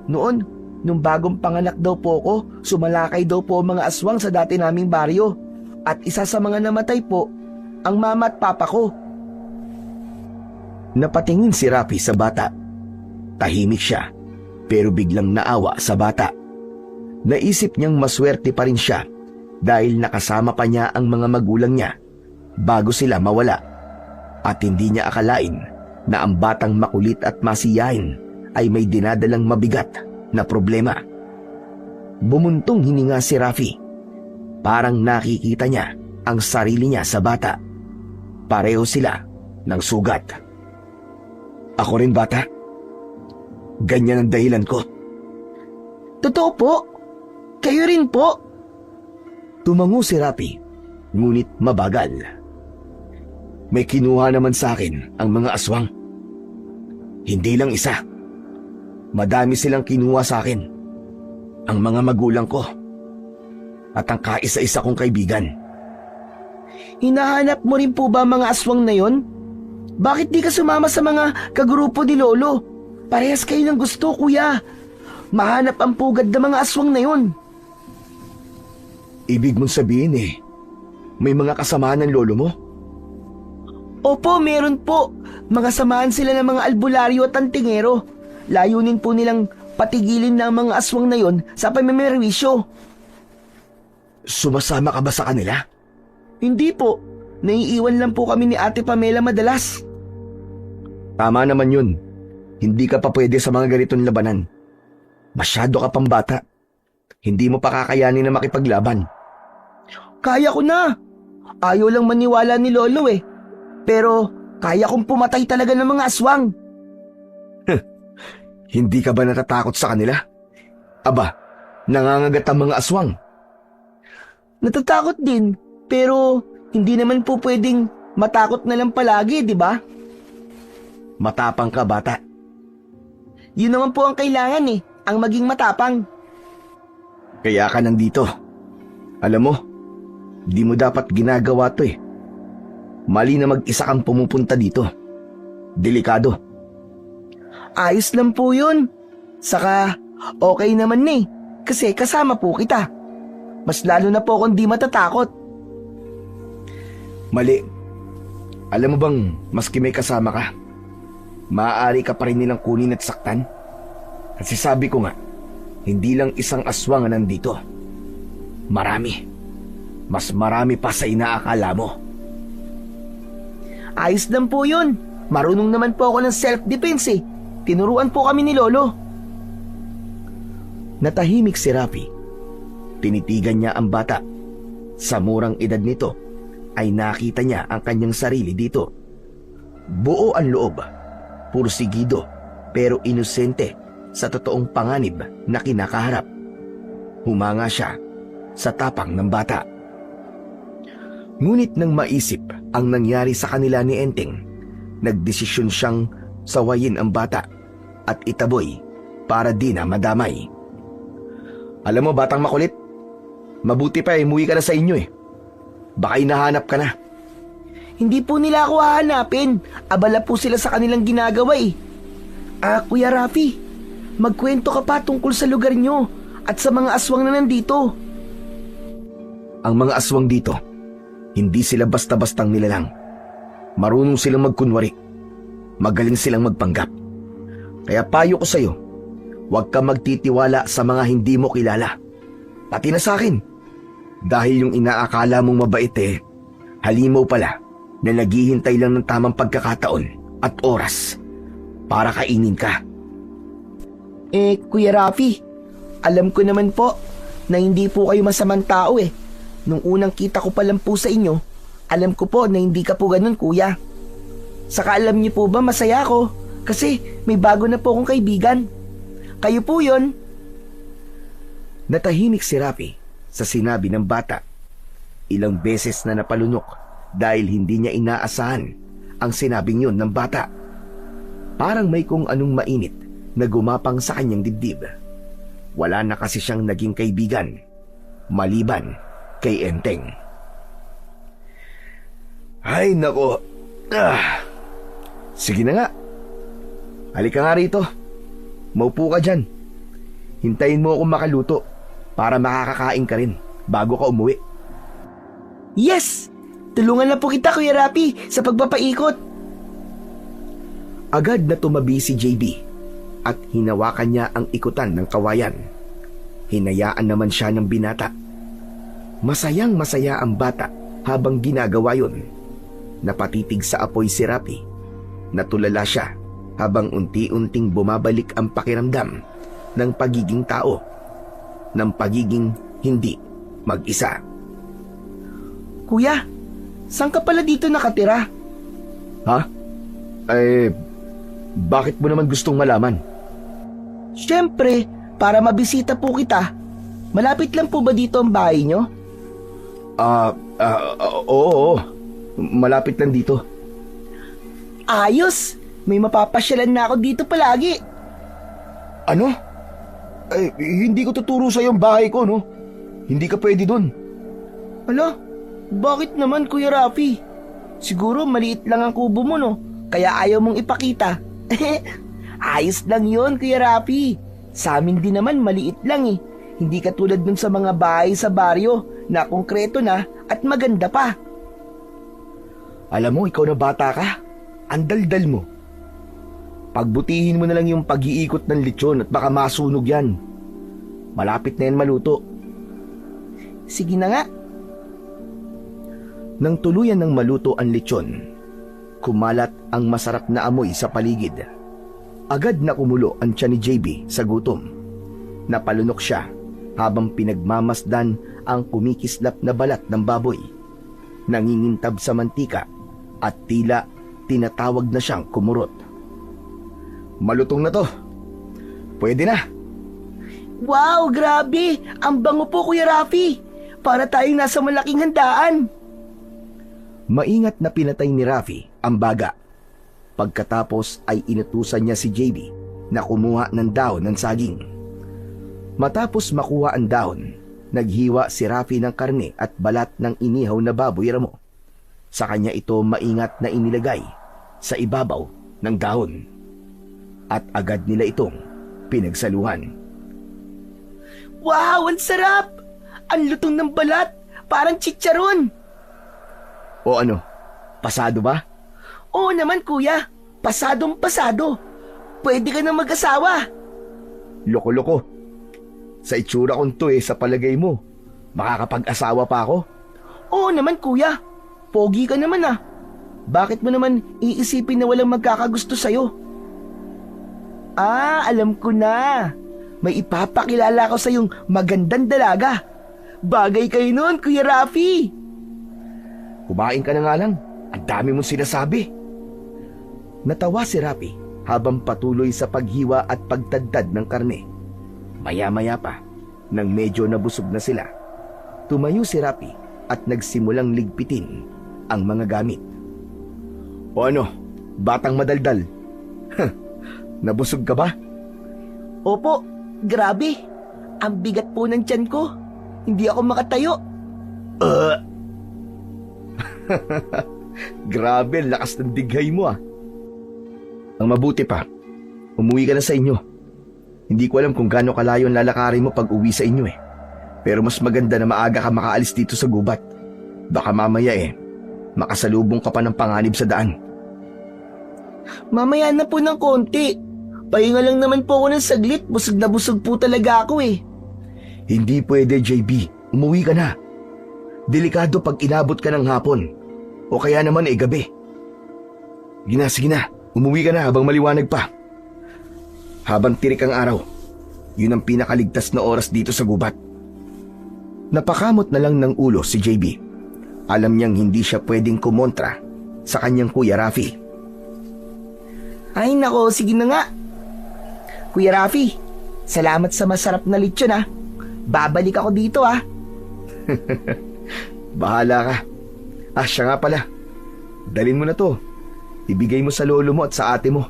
S3: Noon, nung bagong panganak daw po ako, sumalakay daw po ang mga aswang sa dati naming baryo. At isa sa mga namatay po, ang mama at papa ko.
S1: Napatingin si Rafi sa bata. Tahimik siya, pero biglang naawa sa bata. Naisip niyang maswerte pa rin siya dahil nakasama pa niya ang mga magulang niya bago sila mawala. At hindi niya akalain na ang batang makulit at masiyahin ay may dinadalang mabigat na problema. Bumuntong hininga si Rafi. Parang nakikita niya ang sarili niya sa bata. Pareho sila ng sugat. Ako rin, bata. Ganyan ang dahilan ko.
S3: Totoo po? Kayo rin po?
S1: Tumango si Rafi, ngunit mabagal. May kinuha naman sa akin ang mga aswang. Hindi lang isa. Madami silang kinuha sa akin. Ang mga magulang ko. At ang kaisa-isa kong kaibigan.
S3: Hinahanap mo rin po ba mga aswang na yon? Bakit di ka sumama sa mga kagrupo ni Lolo? Parehas kayo ng gusto, kuya. Mahanap ang pugad ng mga aswang na yon.
S1: Ibig mong sabihin may mga kasamaan ng lolo mo?
S3: Opo, meron po. Mga samahan sila ng mga albularyo at antingero. Layunin po nilang patigilin ng mga aswang na yon sa pamimerwisyo.
S1: Sumasama ka ba sa kanila?
S3: Hindi po. Naiiwan lang po kami ni Ate Pamela madalas.
S1: Tama naman yun. Hindi ka pa pwede sa mga ganitong labanan. Masyado ka pang bata. Hindi mo pa kakayanin na makipaglaban.
S3: Kaya ko na. Ayaw lang maniwala ni Lolo Pero kaya kong pumatay talaga ng mga aswang.
S1: Hindi ka ba natatakot sa kanila? Aba, nangangagat ang mga aswang.
S3: Natatakot din, pero hindi naman po pwedeng matakot na lang palagi, di ba?
S1: Matapang ka, bata.
S3: Yun naman po ang kailangan ang maging matapang.
S1: Kaya ka nandito. Alam mo, di mo dapat ginagawa to Mali na mag-isa kang pumupunta dito. Delikado.
S3: Ayos lang po yun. Saka, okay naman kasi kasama po kita. Mas lalo na po akong di matatakot.
S1: Mali. Alam mo bang maski may kasama ka, maaari ka pa rin nilang kunin at saktan. Kasi sabi ko nga, hindi lang isang aswang ang nandito. Marami. Mas marami pa sa inaakala mo.
S3: Ayos lang po yun. Marunong naman po ako ng self-defense eh. Tinuruan po kami ni Lolo.
S1: Natahimik si Rafi. Tinitigan niya ang bata. Sa murang edad nito, ay nakita niya ang kanyang sarili dito. Buo ang loob, pursigido, pero inosente sa totoong panganib na kinakaharap. Humanga siya sa tapang ng bata. Ngunit nang maisip ang nangyari sa kanila ni Enteng, nagdesisyon siyang sawayin ang bata at itaboy para di na madamay. Alam mo, batang makulit, mabuti pa umuwi ka na sa inyo eh. Baka hinahanap ka na.
S3: Hindi po nila ako hahanapin. Abala po sila sa kanilang ginagawa eh. Kuya Rafi, magkwento ka pa tungkol sa lugar nyo at sa mga aswang na nandito.
S1: Ang mga aswang dito, hindi sila basta-bastang nilalang. Marunong silang magkunwari. Magaling silang magpanggap. Kaya payo ko sa'yo, huwag ka magtitiwala sa mga hindi mo kilala. Pati na sa akin. Dahil yung inaakala mong mabait halimaw pala na naghihintay lang ng tamang pagkakataon at oras para kainin ka.
S3: Kuya Rafi, alam ko naman po na hindi po kayo masamang tao eh. Nung unang kita ko pa lang po sa inyo, alam ko po na hindi ka po ganun, kuya. Saka alam niyo po ba masaya ako kasi may bago na po akong kaibigan. Kayo po yun.
S1: Natahimik si Rafi sa sinabi ng bata. Ilang beses na napalunok dahil hindi niya inaasahan ang sinabing yun ng bata. Parang may kung anong mainit na gumapang sa kanyang dibdib. Wala na kasi siyang naging kaibigan, maliban kay Enteng. Ay nako. Sige na nga. Halika nga rito. Maupo ka dyan. Hintayin mo akong makaluto para makakakain ka rin bago ka umuwi.
S3: Yes! Tulungan na po kita, Kuya Rafi, sa pagpapaikot.
S1: Agad na tumabi si JB at hinawakan niya ang ikutan ng kawayan. Hinayaan naman siya ng binata. Masayang masaya ang bata habang ginagawa yun. Napatitig sa apoy si Rafi. Natulala siya habang unti-unting bumabalik ang pakiramdam ng pagiging tao, ng pagiging hindi mag-isa.
S3: Kuya, saan ka pala dito nakatira?
S1: Ha? Bakit mo naman gustong malaman?
S3: Siyempre, para mabisita po kita. Malapit lang po ba dito ang bahay nyo?
S1: Oo. Malapit lang dito.
S3: Ayos! May mapapasyalan na ako dito palagi.
S1: Ano? Hindi ko tuturo sa yung bahay ko, no? Hindi ka pwede dun.
S3: Ano? Bakit naman, Kuya Rafi? Siguro maliit lang ang kubo mo, no? Kaya ayaw mong ipakita. Ayos lang yun, Kuya Rafi. Sa amin din naman maliit lang eh. Hindi katulad dun sa mga bahay sa baryo na konkreto na at maganda pa.
S1: Alam mo, ikaw na bata ka. Ang daldal mo. Pagbutihin mo na lang yung pag-iikot ng lechon at baka masunog yan. Malapit na yan maluto.
S3: Sige na nga.
S1: Nang tuluyan ng maluto ang lechon, kumalat ang masarap na amoy sa paligid. Agad na kumulo ang tiyan ni JB sa gutom. Napalunok siya habang pinagmamasdan ang kumikislap na balat ng baboy. Nangingintab sa mantika at tila tinatawag na siyang kumurot. Malutong na to. Pwede na.
S3: Wow, grabe! Ang bango po, Kuya Rafi! Para tayong nasa malaking handaan.
S1: Maingat na pinatay ni Rafi ang baga. Pagkatapos ay inutusan niya si JB na kumuha ng dahon ng saging. Matapos makuha ang dahon, naghiwa si Rafi ng karne at balat ng inihaw na baboy ramo. Sa kanya ito maingat na inilagay sa ibabaw ng dahon. At agad nila itong pinagsaluhan.
S3: Wow, ang sarap! Ang lutong ng balat, parang chicharon.
S1: O ano, pasado ba?
S3: Oo naman, kuya. Pasadong pasado. Pwede ka na mag-asawa.
S1: Loko-loko. Sa itsura kong to sa palagay mo, makakapag-asawa pa ako?
S3: Oo naman kuya. Pogi ka naman ah. Bakit mo naman iisipin na walang magkakagusto sa'yo? Alam ko na. May ipapakilala ko sa yung magandang dalaga. Bagay kayo nun, Kuya Rafi.
S1: Kumain ka na nga lang. Ang dami mong sinasabi. Natawa si Rafi habang patuloy sa paghiwa at pagtadtad ng karne. Maya-maya pa, nang medyo nabusog na sila, tumayo si Rafi at nagsimulang ligpitin ang mga gamit. O ano, batang madaldal? Nabusog ka ba?
S3: Opo, grabe. Ang bigat po ng tiyan ko. Hindi ako makatayo.
S1: Grabe, lakas ng dighay mo ah. Ang mabuti pa, umuwi ka na sa inyo. Hindi ko alam kung gaano kalayo ang lalakarin mo pag uwi sa inyo Pero mas maganda na maaga ka makaalis dito sa gubat. Baka mamaya makasalubong ka pa ng panganib sa daan.
S3: Mamaya na po ng konti. Pahinga lang naman po ako ng saglit. Busog na busog po talaga ako
S1: Hindi pwede, JB. Umuwi ka na. Delikado pag inabot ka ng hapon. O kaya naman gabi. Sige na. Umuwi ka na habang maliwanag pa. Habang tirik ang araw, yun ang pinakaligtas na oras dito sa gubat. Napakamot na lang ng ulo si JB. Alam niyang hindi siya pwedeng kumontra sa kanyang Kuya Rafi.
S3: Ay nako, sige na nga. Kuya Rafi, salamat sa masarap na lechon Babalik ako dito
S1: Bahala ka. Siya nga pala. Dalin mo na to. Ibigay mo sa lolo mo at sa ate mo.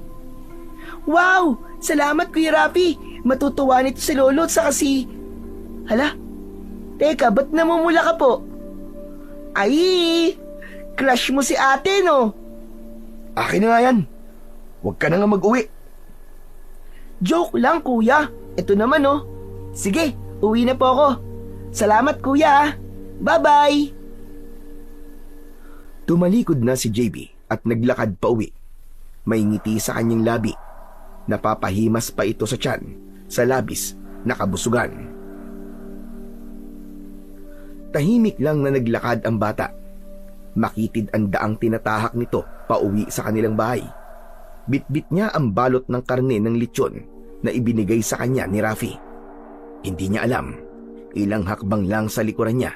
S3: Wow! Salamat Kuya Rafi. Matutuwa nito si lolo at saka si... Hala? Teka, ba't namumula ka po? Ay! Crush mo si ate, no?
S1: Akin na nga yan. Huwag ka na nga mag-uwi.
S3: Joke lang, kuya. Ito naman, Sige, uwi na po ako. Salamat, kuya. Bye-bye!
S1: Tumalikod na si JB at naglakad pa uwi. May ngiti sa kanyang labi. Napapahimas pa ito sa tiyan, sa labis na kabusugan. Tahimik lang na naglakad ang bata. Makitid ang daang tinatahak nito pauwi sa kanilang bahay. Bitbit niya ang balot ng karne ng lechon na ibinigay sa kanya ni Rafi. Hindi niya alam, ilang hakbang lang sa likuran niya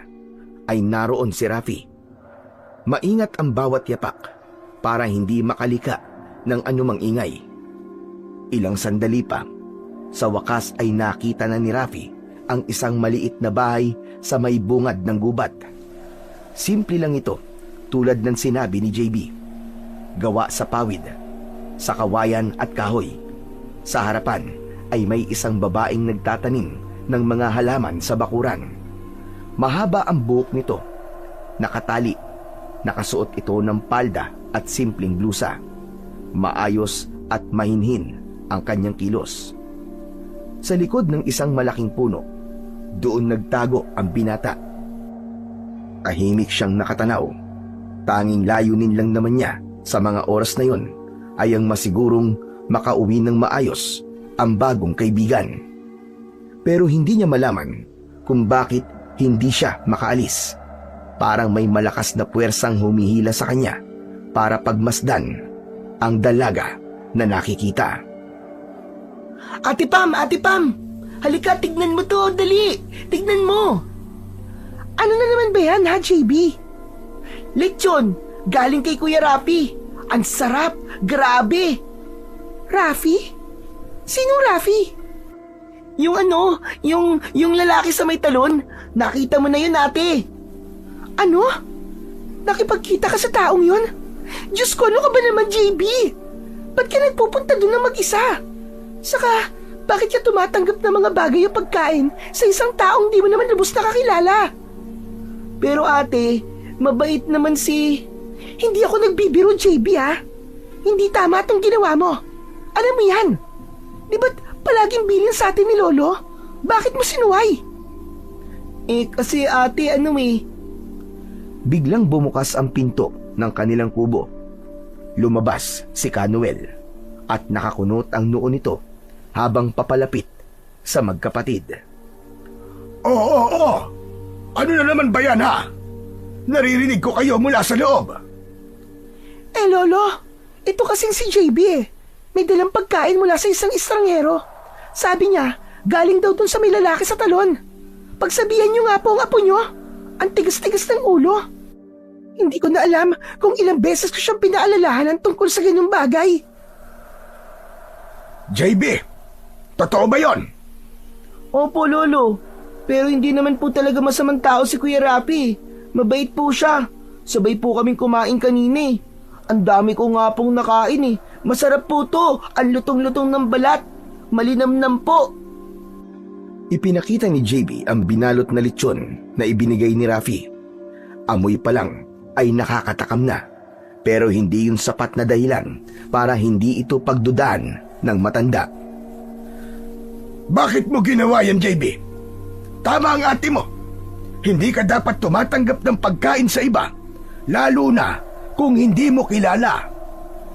S1: ay naroon si Rafi. Maingat ang bawat yapak para hindi makalika ng anumang ingay. Ilang sandali pa, sa wakas ay nakita na ni Rafi ang isang maliit na bahay sa may bungad ng gubat. Simple lang ito, tulad ng sinabi ni JB. Gawa sa pawid, sa kawayan at kahoy. Sa harapan ay may isang babaeng nagtatanim ng mga halaman sa bakuran. Mahaba ang buhok nito, nakatali, nakasuot ito ng palda at simpleng blusa. Maayos at mahinhin ang kanyang kilos. Sa likod ng isang malaking puno, doon nagtago ang binata. Tahimik siyang nakatanaw. Tanging layunin lang naman niya sa mga oras na yon ay ang masigurong makauwi ng maayos ang bagong kaibigan. Pero hindi niya malaman kung bakit hindi siya makaalis. Parang may malakas na puwersang humihila sa kanya para pagmasdan ang dalaga na nakikita.
S3: Ate Pam! Halika, tignan mo to, dali! Tignan mo! Ano na naman ba yan, ha, JB? Lechon, galing kay Kuya Rafi. Ang sarap, grabe! Rafi? Sinong Rafi? Yung lalaki sa may talon. Nakita mo na yun, ate. Ano? Nakipagkita ka sa taong yun? Diyos ko, ano ka ba naman, JB? Ba't ka nagpupunta doon na mag-isa? Saka, bakit ka tumatanggap ng mga bagay o pagkain sa isang taong di mo naman lubos nakakilala? Pero ate, mabait naman si... Hindi ako nagbibiro, JB, ha? Hindi tama itong ginawa mo. Alam mo yan? Di ba't palaging bilin sa atin ni Lolo? Bakit mo sinuway? Kasi ate,
S1: Biglang bumukas ang pinto ng kanilang kubo. Lumabas si Canuel at nakakunot ang noo nito habang papalapit sa magkapatid.
S2: Oo. Ano na naman ba yan, ha? Naririnig ko kayo mula sa loob.
S3: Lolo, ito kasing si JB eh. May dalang pagkain mula sa isang estranghero. Sabi niya, galing daw dun sa may lalaki sa talon. Pagsabihan niyo nga po ang apo niyo. Ang tigas-tigas ng ulo. Hindi ko na alam kung ilang beses ko siyang pinaalalahanan tungkol sa ganyang bagay.
S2: JB, totoo ba yon?
S3: Opo, Lolo. Pero hindi naman po talaga masamang tao si Kuya Rapi. Mabait po siya. Sabay po kaming kumain kanina eh. Ang dami ko nga pong nakain eh. Masarap po to. Ang lutong-lutong ng balat. Malinamnam po.
S1: Ipinakita ni JB ang binalot na lechon na ibinigay ni Rafi. Amoy pa lang ay nakakatakam na. Pero hindi yun sapat na dahilan para hindi ito pagdudaan ng matanda.
S2: Bakit mo ginawa yan, JB? Tama ang ate mo. Hindi ka dapat tumatanggap ng pagkain sa iba, lalo na kung hindi mo kilala.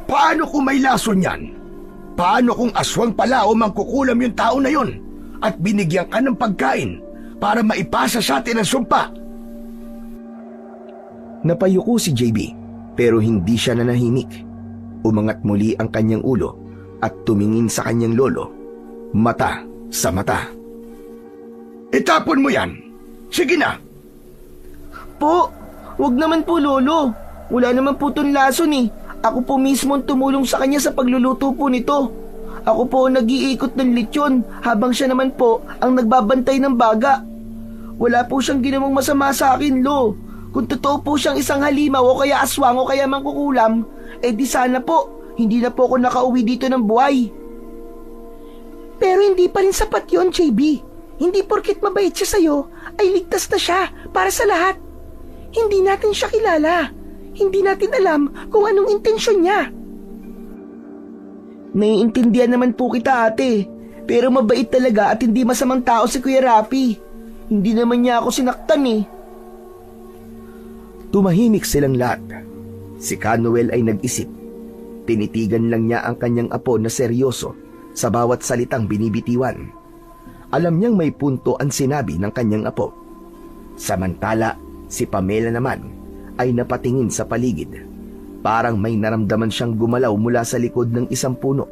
S2: Paano kung may lason yan? Paano kung aswang pala o mangkukulam yung tao na yun at binigyan ka ng pagkain para maipasa sa atin ang sumpa?
S1: Napayuko si JB pero hindi siya nanahimik. Umangat muli ang kanyang ulo at tumingin sa kanyang lolo, mata sa mata.
S2: Itapon mo yan. Sige na.
S3: Po, wag naman po, Lolo. Wala naman po itong lason eh. Ako po mismo ang tumulong sa kanya sa pagluluto po nito. Ako po ang nag-iikot ng lechon habang siya naman po ang nagbabantay ng baga. Wala po siyang ginawang masama sa akin, Lo. Kung totoo po siyang isang halimaw o kaya aswang o kaya mangkukulam, di sana po, hindi na po ako nakauwi dito ng buhay. Pero hindi pa rin sapat yon, JB. Hindi porket mabait siya sa'yo, ay ligtas na siya para sa lahat. Hindi natin siya kilala. Hindi natin alam kung anong intensyon niya. Naiintindihan naman po kita, ate. Pero mabait talaga at hindi masamang tao si Kuya Rapi. Hindi naman niya ako sinaktan eh.
S1: Tumahimik silang lahat. Si Canuel ay nag-isip. Tinitigan lang niya ang kanyang apo na seryoso sa bawat salitang binibitiwan. Alam niyang may punto ang sinabi ng kanyang apo. Samantala, si Pamela naman ay napatingin sa paligid. Parang may naramdaman siyang gumalaw mula sa likod ng isang puno.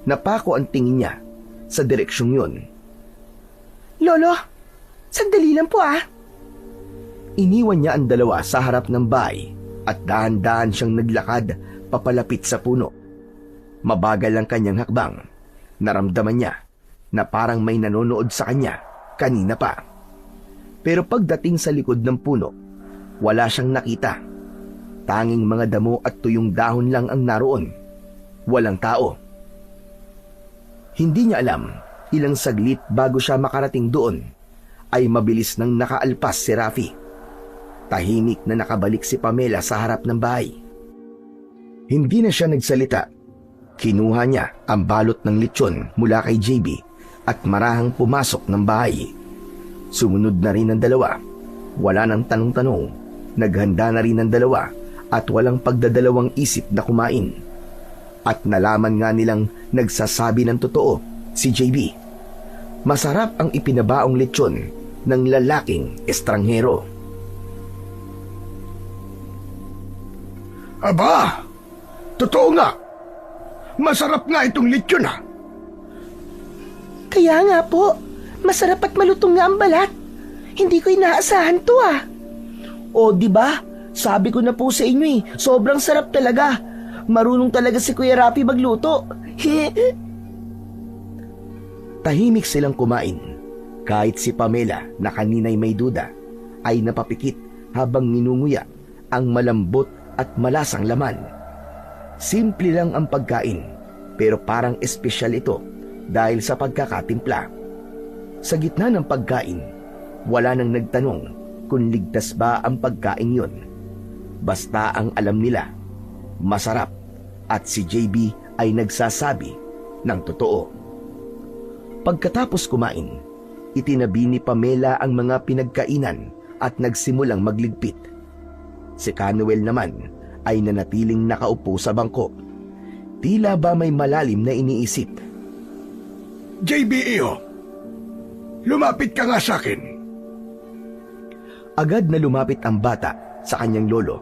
S1: Napako ang tingin niya sa direksyong yun.
S3: Lolo, sandali lang po ah.
S1: Iniwan niya ang dalawa sa harap ng bahay at dahan-dahan siyang naglakad papalapit sa puno. Mabagal ang kanyang hakbang. Naramdaman niya na parang may nanonood sa kanya kanina pa. Pero pagdating sa likod ng puno, wala siyang nakita. Tanging mga damo at tuyong dahon lang ang naroon. Walang tao. Hindi niya alam, ilang saglit bago siya makarating doon, ay mabilis nang nakaalpas si Rafi. Tahimik na nakabalik si Pamela sa harap ng bahay. Hindi na siya nagsalita. Kinuha niya ang balot ng lechon mula kay JB at marahang pumasok ng bahay. Sumunod na rin ang dalawa. Wala nang tanong-tanong. Naghanda na rin ang dalawa at walang pagdadalawang isip na kumain. At nalaman nga nilang nagsasabi ng totoo si JB. Masarap ang ipinabaong lechon ng lalaking estranghero.
S2: Aba, totoo nga. Masarap nga itong lechon ha.
S3: Kaya nga po, masarap at malutong nga ang balat. Hindi ko inaasahan to ah. O di ba? Sabi ko na po sa inyo eh, sobrang sarap talaga. Marunong talaga si Kuya Rapi magluto.
S1: Tahimik silang kumain. Kahit si Pamela na kanina'y may duda, ay napapikit habang ninunguya ang malambot at malasang laman. Simple lang ang pagkain, pero parang espesyal ito dahil sa pagkakatimpla. Sa gitna ng pagkain, wala nang nagtanong kung ligtas ba ang pagkain yun. Basta ang alam nila, masarap, at si JB ay nagsasabi ng totoo. Pagkatapos kumain, itinabi ni Pamela ang mga pinagkainan at nagsimulang magligpit. Si Canuel naman ay nanatiling nakaupo sa bangko. Tila ba may malalim na iniisip.
S2: JB, lumapit ka nga sa akin.
S1: Agad na lumapit ang bata sa kanyang lolo.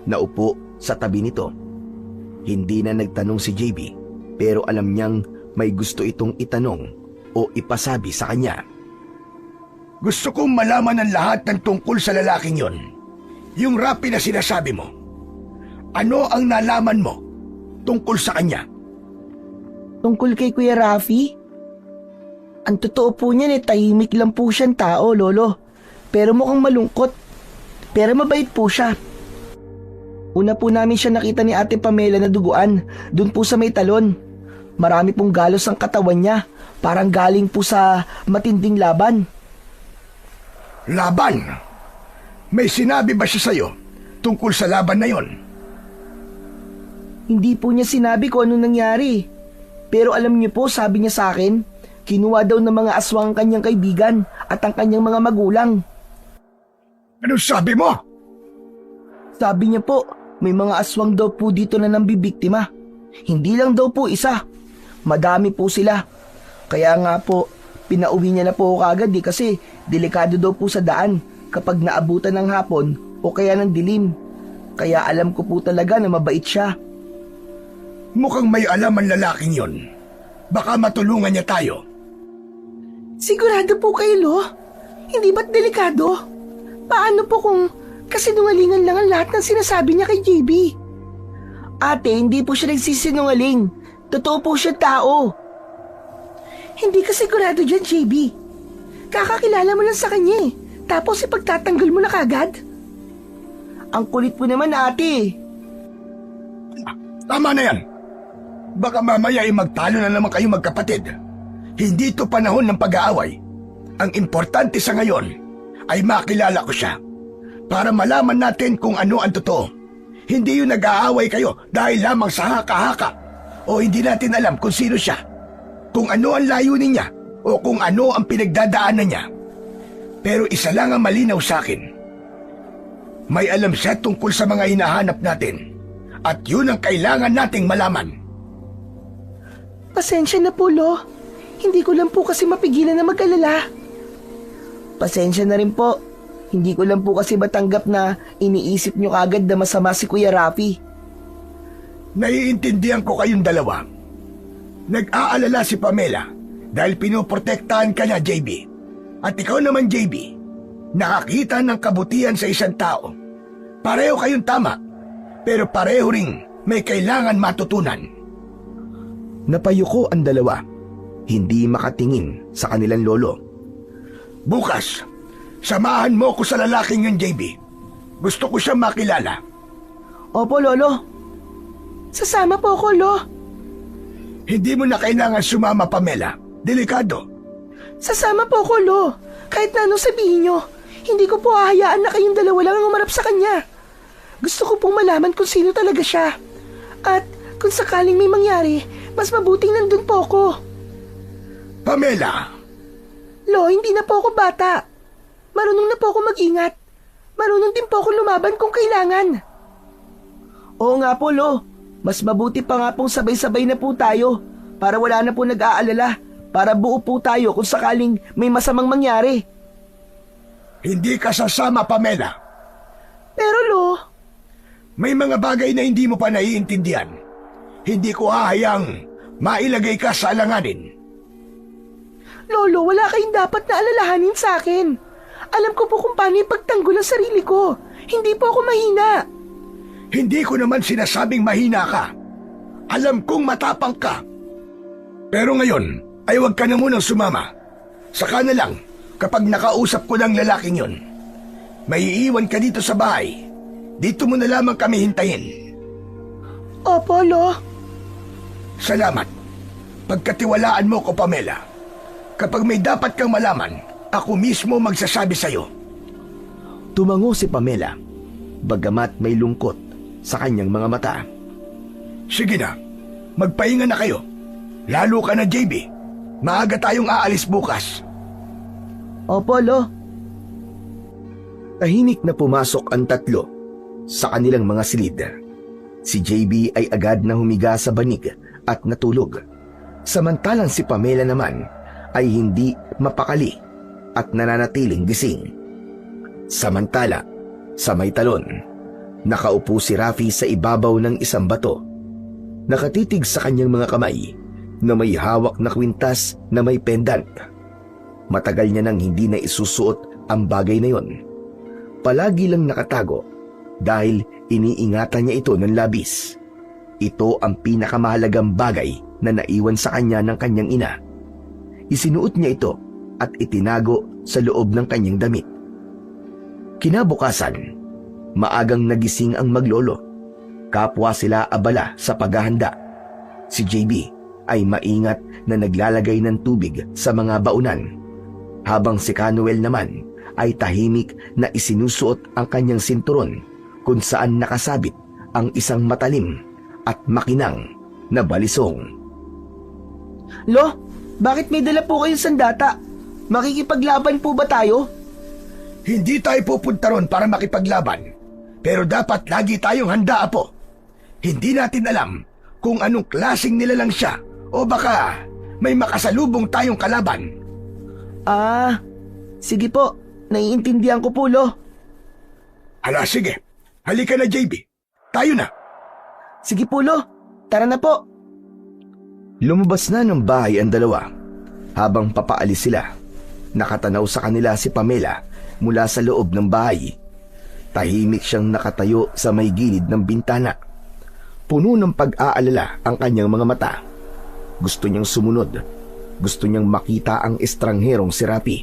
S1: Naupo sa tabi nito. Hindi na nagtanong si JB, pero alam niyang may gusto itong itanong o ipasabi sa kanya.
S2: Gusto kong malaman ang lahat ng tungkol sa lalaking yon. Yung Rafi na sinasabi mo. Ano ang nalaman mo tungkol sa kanya?
S3: Tungkol kay Kuya Rafi? Ang totoo po niyan tahimik lang po siyang tao, Lolo. Pero mukhang malungkot. Pero mabait po siya. Una po namin siya nakita ni Ate Pamela na duguan, dun po sa may talon. Marami pong galos ang katawan niya, parang galing po sa matinding laban.
S2: Laban? May sinabi ba siya sa'yo tungkol sa laban na yon?
S3: Hindi po niya sinabi kung ano nangyari. Pero alam niyo po, sabi niya sa akin, kinuha daw ng mga aswang ang kanyang kaibigan at ang kanyang mga magulang.
S2: Ano sabi mo?
S3: Sabi niya po, may mga aswang daw po dito na nambibiktima. Hindi lang daw po isa. Madami po sila. Kaya nga po, pinauwi niya na po ako agad kasi delikado daw po sa daan kapag naabutan ng hapon o kaya ng dilim. Kaya alam ko po talaga na mabait siya.
S2: Mukhang may alam ang lalaking yon. Baka matulungan niya tayo.
S3: Sigurado po kayo, Lo? Hindi ba't delikado? Paano po kung kasinungalingan lang ang lahat ng sinasabi niya kay JB? Ate, hindi po siya nagsisinungaling. Totoo po siya tao. Hindi ka sigurado dyan, JB. Kakakilala mo lang sa kanya tapos ipagtatanggol mo na kagad? Ang kulit po naman, ate.
S2: Tama na yan. Baka mamaya ay magtalo na naman kayo magkapatid. Hindi ito panahon ng pag-aaway. Ang importante sa ngayon ay makilala ko siya para malaman natin kung ano ang totoo. Hindi yung nag-aaway kayo dahil lamang sa haka-haka o hindi natin alam kung sino siya, kung ano ang layunin niya o kung ano ang pinagdadaanan niya. Pero isa lang ang malinaw sa akin. May alam siya tungkol sa mga hinahanap natin at yun ang kailangan nating malaman.
S3: Pasensya na po, Lo. Hindi ko lang po kasi mapigilan na mag-alala. Pasensya na rin po. Hindi ko lang po kasi matanggap na iniisip nyo kagad na masama si Kuya Rafi.
S2: Naiintindihan ko kayong dalawa. Nag-aalala si Pamela dahil pinoprotektahan ka niya, JB. At ikaw naman, JB, nakakita ng kabutihan sa isang tao. Pareho kayong tama, pero pareho ring may kailangan matutunan.
S1: Napayuko ang dalawa, hindi makatingin sa kanilang lolo.
S2: Bukas, samahan mo ko sa lalaking yun, JB. Gusto ko siyang makilala.
S3: Opo, Lolo. Sasama po ako, Lo.
S2: Hindi mo na kailangan sumama, Pamela. Delikado.
S3: Sasama po ako, Lo. Kahit na anong sabihin nyo, hindi ko po hahayaan na kayong dalawa lang ang umarap sa kanya. Gusto ko pong malaman kung sino talaga siya. At kung sakaling may mangyari, mas mabuting nandun po ako.
S2: Pamela!
S3: Lo, hindi na po ako bata. Marunong na po ako mag-ingat. Marunong din po ako lumaban kung kailangan. Oo nga po, Lo. Mas mabuti pa nga pong sabay-sabay na po tayo para wala na po nag-aalala, para buo po tayo kung sakaling may masamang mangyari.
S2: Hindi ka sasama, Pamela.
S3: Pero, Lo...
S2: May mga bagay na hindi mo pa naiintindihan. Hindi ko hahayang mailagay ka sa alanganin.
S3: Lolo, wala kayong dapat na alalahanin sa akin. Alam ko po kung paano ipagtanggol ang sarili ko. Hindi po ako mahina.
S2: Hindi ko naman sinasabing mahina ka. Alam kong matapang ka. Pero ngayon ay huwag ka na munang sumama. Saka na lang kapag nakausap ko ng lalaking yon. May iiwan ka dito sa bahay. Dito mo na lamang kami hintayin.
S3: Opo, Lo.
S2: Salamat. Pagkatiwalaan mo ko, Pamela. Kapag may dapat kang malaman, ako mismo magsasabi sa'yo.
S1: Tumango si Pamela, bagamat may lungkot sa kanyang mga mata.
S2: Sige na, magpahinga na kayo. Lalo ka na, JB. Maaga tayong aalis bukas.
S3: Opo, Lo.
S1: Tahimik na pumasok ang tatlo sa kanilang mga silid. Si JB ay agad na humiga sa banig at natulog. Samantalang si Pamela naman ay hindi mapakali at nananatiling gising. Samantala, sa may talon, nakaupo si Rafi sa ibabaw ng isang bato. Nakatitig sa kanyang mga kamay na may hawak na kwintas na may pendant. Matagal niya nang hindi na isusuot ang bagay na yon. Palagi lang nakatago dahil iniingatan niya ito ng labis. Ito ang pinakamahalagang bagay na naiwan sa kanya ng kanyang ina. Isinuot niya ito at itinago sa loob ng kanyang damit. Kinabukasan, maagang nagising ang maglolo. Kapwa sila abala sa paghahanda. Si JB ay maingat na naglalagay ng tubig sa mga baunan, habang si Canuel naman ay tahimik na isinusuot ang kanyang sinturon kung saan nakasabit ang isang matalim at makinang na balisong.
S3: Lo, bakit may dala po kayong sandata? Makikipaglaban po ba tayo?
S2: Hindi tayo pupunta ron para makipaglaban. Pero dapat lagi tayong handa, Apo. Hindi natin alam kung anong klaseng nilalang siya o baka may makasalubong tayong kalaban.
S3: Sige po. Naiintindihan ko po, Lo.
S2: Hala, sige. Halika na, JB. Tayo na.
S3: Sige po, Lo. Tara na po.
S1: Lumabas na ng bahay ang dalawa. Habang papaalis sila, nakatanaw sa kanila si Pamela mula sa loob ng bahay. Tahimik siyang nakatayo sa may gilid ng bintana. Puno ng pag-aalala ang kanyang mga mata. Gusto niyang sumunod. Gusto niyang makita ang estrangherong si Rafi.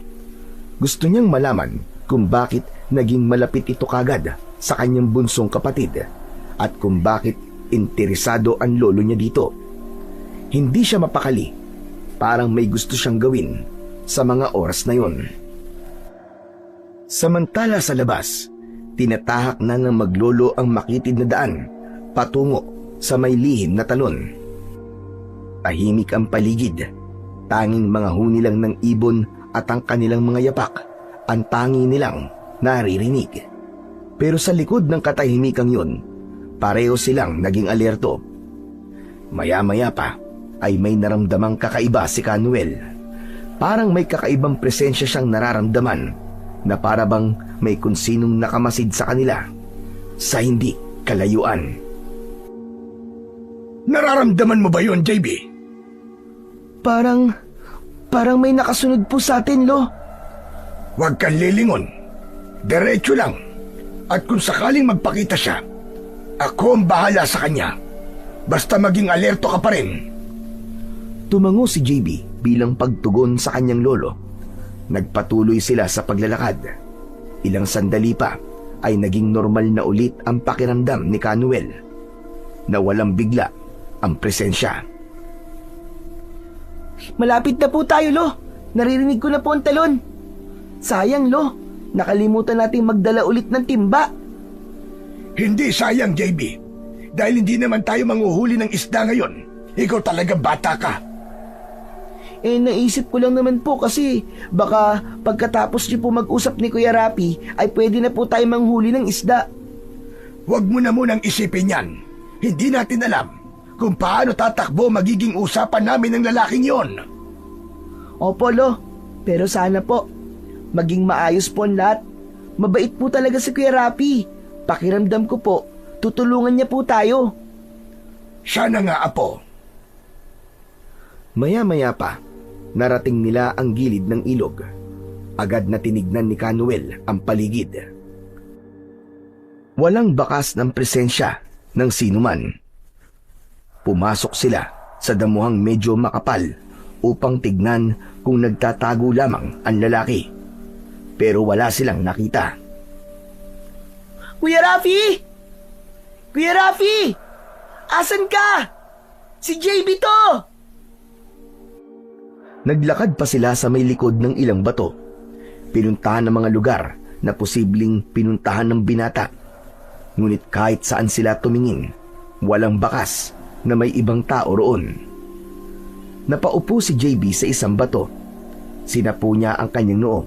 S1: Gusto niyang malaman kung bakit naging malapit ito kagad sa kanyang bunsong kapatid at kung bakit interesado ang lolo niya dito. Hindi siya mapakali. Parang may gusto siyang gawin sa mga oras na yon. Samantala sa labas, tinatahak na ng maglolo ang makitid na daan patungo sa may lihim na talon. Tahimik ang paligid. Tanging mga huni lang ng ibon at ang kanilang mga yapak ang tangi nilang naririnig. Pero sa likod ng katahimikang yun, pareho silang naging alerto. Maya-maya pa ay may naramdamang kakaiba si Canuel. Parang may kakaibang presensya siyang nararamdaman na para bang may kung sinong nakamasid sa kanila sa hindi kalayuan.
S2: Nararamdaman mo ba yun, JB?
S3: Parang may nakasunod po sa atin, Lo.
S2: Huwag kang lilingon. Diretso lang. At kung sakaling magpakita siya, ako ang bahala sa kanya. Basta maging alerto ka pa rin.
S1: Tumango si JB bilang pagtugon sa kanyang lolo. Nagpatuloy sila sa paglalakad. Ilang sandali pa ay naging normal na ulit ang pakiramdam ni Canuel. Nawalang bigla ang presensya.
S3: Malapit na po tayo, Lo. Naririnig ko na po ang talon. Sayang, Lo. Nakalimutan nating magdala ulit ng timba.
S2: Hindi sayang, JB. Dahil hindi naman tayo manghuhuli ng isda ngayon. Ikaw talaga bata ka.
S3: Naisip ko lang naman po kasi baka pagkatapos niyo po mag-usap ni Kuya Rapi ay pwede na po tayo manghuli ng isda.
S2: Huwag mo na munang isipin yan. Hindi natin alam kung paano tatakbo magiging usapan namin ng lalaking yon.
S3: Opo, Lo. Pero sana po, maging maayos po ang lahat. Mabait po talaga si Kuya Rapi. Pakiramdam ko po, tutulungan niya po tayo.
S2: Sana nga, Apo.
S1: Maya-maya pa, narating nila ang gilid ng ilog. Agad na tinignan ni Canuel ang paligid. Walang bakas ng presensya ng sinuman. Pumasok sila sa damuhang medyo makapal upang tignan kung nagtatago lamang ang lalaki. Pero wala silang nakita.
S3: Kuya Rafi! Kuya Rafi! Asan ka? Si JB to!
S1: Naglakad pa sila sa may likod ng ilang bato. Pinuntahan ng mga lugar na posibleng pinuntahan ng binata. Ngunit kahit saan sila tumingin, walang bakas na may ibang tao roon. Napaupo si JB sa isang bato. Sinapo niya ang kanyang noo.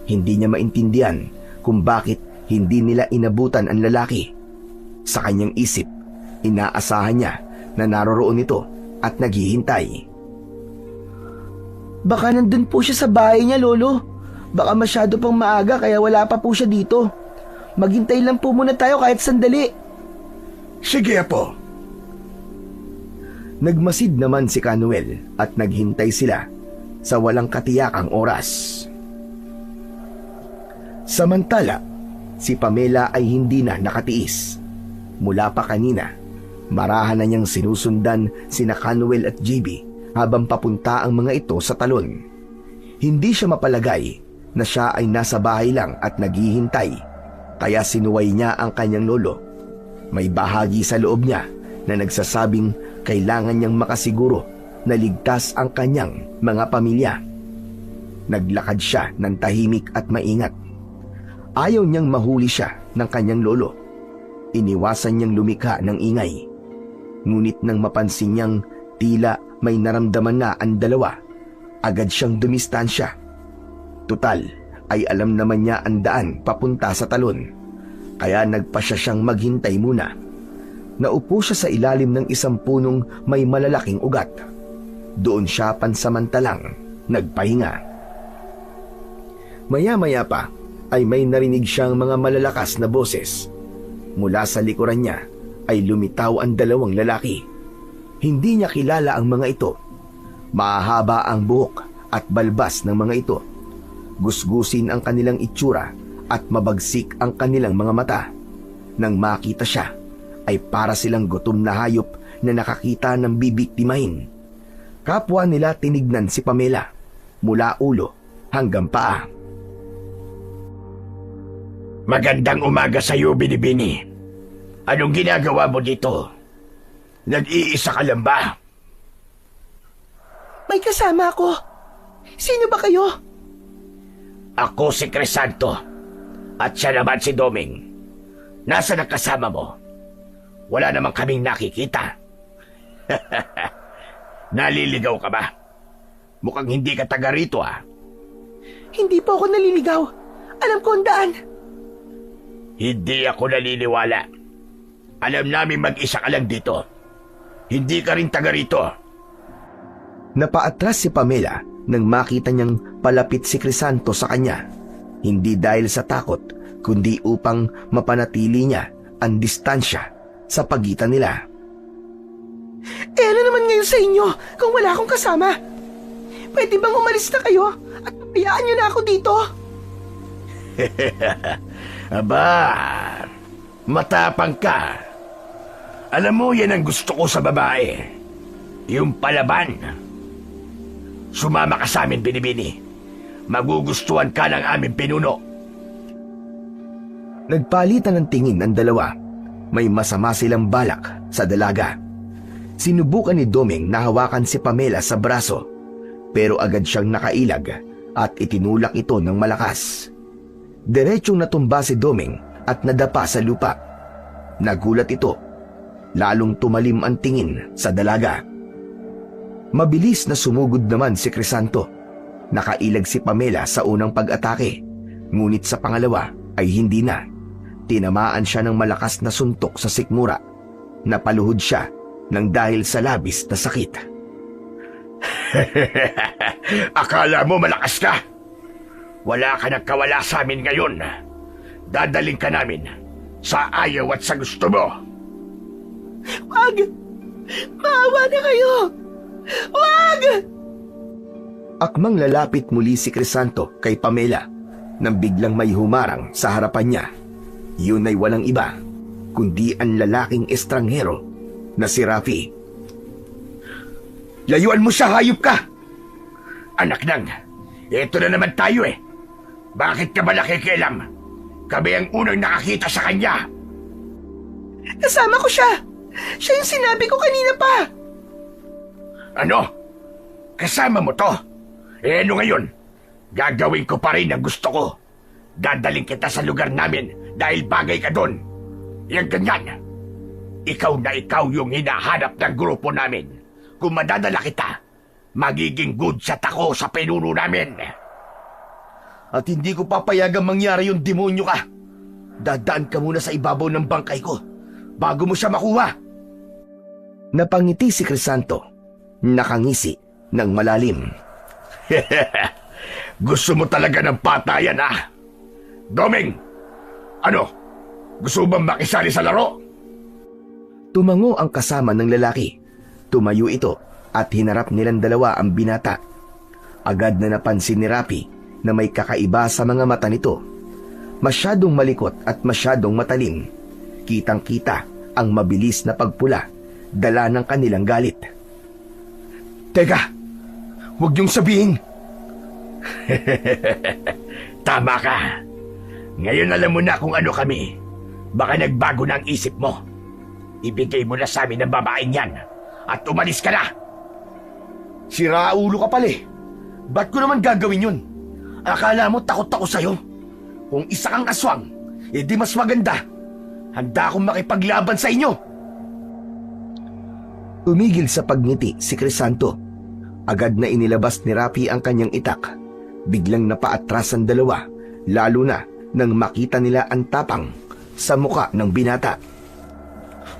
S1: Hindi niya maintindihan kung bakit hindi nila inabutan ang lalaki Sa kanyang isip, inaasahan niya na naroroon ito at naghihintay.
S3: Baka nandun po siya sa bahay niya, Lolo. Baka masyado pang maaga kaya wala pa po siya dito. Maghintay lang po muna tayo kahit sandali.
S2: Sige, Apo.
S1: Nagmasid naman si Canuel at naghintay sila sa walang katiyakang oras. Samantala, si Pamela ay hindi na nakatiis. Mula pa kanina, marahan na niyang sinusundan sina Canuel at JB habang papunta ang mga ito sa talon. Hindi siya mapalagay na siya ay nasa bahay lang at naghihintay, kaya sinuway niya ang kanyang lolo. May bahagi sa loob niya na nagsasabing kailangan niyang makasiguro na ligtas ang kanyang mga pamilya. Naglakad siya ng tahimik at maingat. Ayaw niyang mahuli siya ng kanyang lolo. Iniwasan niyang lumikha ng ingay. Ngunit nang mapansin niyang tila may naramdaman na ang dalawa, agad siyang dumistansya. Tutal ay alam naman niya ang daan papunta sa talon, kaya nagpasya siyang maghintay muna. Naupo siya sa ilalim ng isang punong may malalaking ugat. Doon siya pansamantalang nagpahinga. Maya-maya pa ay may narinig siyang mga malalakas na boses. Mula sa likuran niya ay lumitaw ang dalawang lalaki. Hindi niya kilala ang mga ito. Mahahaba ang buhok at balbas ng mga ito. Gusgusin ang kanilang itsura at mabagsik ang kanilang mga mata. Nang makita siya, ay para silang gutom na hayop na nakakita ng bibiktimahin. Kapwa nila tinignan si Pamela mula ulo hanggang paa.
S2: Magandang umaga sa iyo, Binibini. Anong ginagawa mo dito? Nag-iisa ka lang ba?
S3: May kasama ako. Sino ba kayo?
S2: Ako si Crisanto. At siya naman si Doming. Nasaan ang kasama mo? Wala namang kaming nakikita. Naliligaw ka ba? Mukhang hindi ka taga rito, ah.
S3: Hindi po ako naliligaw. Alam ko ang daan.
S2: Hindi ako naniniwala. Alam namin mag-isa ka lang dito. Hindi ka rin taga rito.
S1: Napaatras si Pamela nang makita niyang palapit si Crisanto sa kanya. Hindi dahil sa takot, kundi upang mapanatili niya ang distansya sa pagitan nila.
S3: Ano naman ngayon sa inyo kung wala akong kasama? Pwede bang umalis na kayo at papayaan niyo na ako dito?
S2: Aba, matapang ka. Alam mo, yan ang gusto ko sa babae. Yung palaban. Sumama ka sa amin, Binibini. Magugustuhan ka ng aming pinuno.
S1: Nagpalitan ng tingin ang dalawa. May masama silang balak sa dalaga. Sinubukan ni Doming na hawakan si Pamela sa braso, pero agad siyang nakailag at itinulak ito ng malakas. Diretsong natumba si Doming at nadapa sa lupa. Nagulat ito. Lalong tumalim ang tingin sa dalaga. Mabilis na sumugod naman si Crisanto. Nakailag si Pamela sa unang pag-atake, ngunit sa pangalawa ay hindi na. Tinamaan siya ng malakas na suntok sa sikmura. Napaluhod siya nang dahil sa labis na sakit.
S2: Akala mo malakas ka? Wala ka nagkawala sa amin ngayon. Dadaling ka namin sa ayaw at sa gusto mo.
S3: Wag! Maawa na kayo! Wag!
S1: Akmang lalapit muli si Crisanto kay Pamela nang biglang may humarang sa harapan niya. Yun ay walang iba kundi ang lalaking estranghero na si Rafi.
S2: Layuan mo siya, hayop ka! Anak nang, eto na naman tayo eh. Bakit ka ba nakikialam? Kami ang unang nakakita sa kanya.
S3: Kasama ko siya! Siya yung sinabi ko kanina pa!
S2: Ano? Kasama mo to? Eh ano ngayon? Gagawin ko pa rin ang gusto ko. Dadaling kita sa lugar namin dahil bagay ka doon. Yan ganyan. Ikaw na ikaw yung hinahanap ng grupo namin. Kung madadala kita, magiging good shot ako sa pinuno namin.
S1: At hindi ko papayagang mangyari yung demonyo ka. Dadaan ka muna sa ibabaw ng bangkay ko. bago mo siya makuha. Napangiti si Crisanto, nakangisi ng malalim. Gusto mo talaga ng patayan, ah? Doming, ano? Gusto mo bang makisali sa laro? Tumango ang kasama ng lalaki. Tumayo ito at hinarap nilang dalawa ang binata. Agad na napansin ni Rafi na may kakaiba sa mga mata nito. Masyadong malikot at masyadong matalim. Kitang-kita ang mabilis na pagpula, dala ng kanilang galit. Teka, huwag niyong sabihin. Tama ka. Ngayon alam mo na kung ano kami. Baka nagbago na ang isip mo. Ibigay mo na sa amin ang babaeng yan at umalis ka na. Siraulo ka pala eh. Ba't ko naman gagawin yun? Akala mo takot ako sa'yo? Kung isa kang aswang, edi mas maganda. Handa akong makipaglaban sa inyo. Tumigil sa pagngiti si Crisanto. Agad na inilabas ni Rafi ang kanyang itak. Biglang napaatras ang dalawa, lalo na nang makita nila ang tapang sa muka ng binata.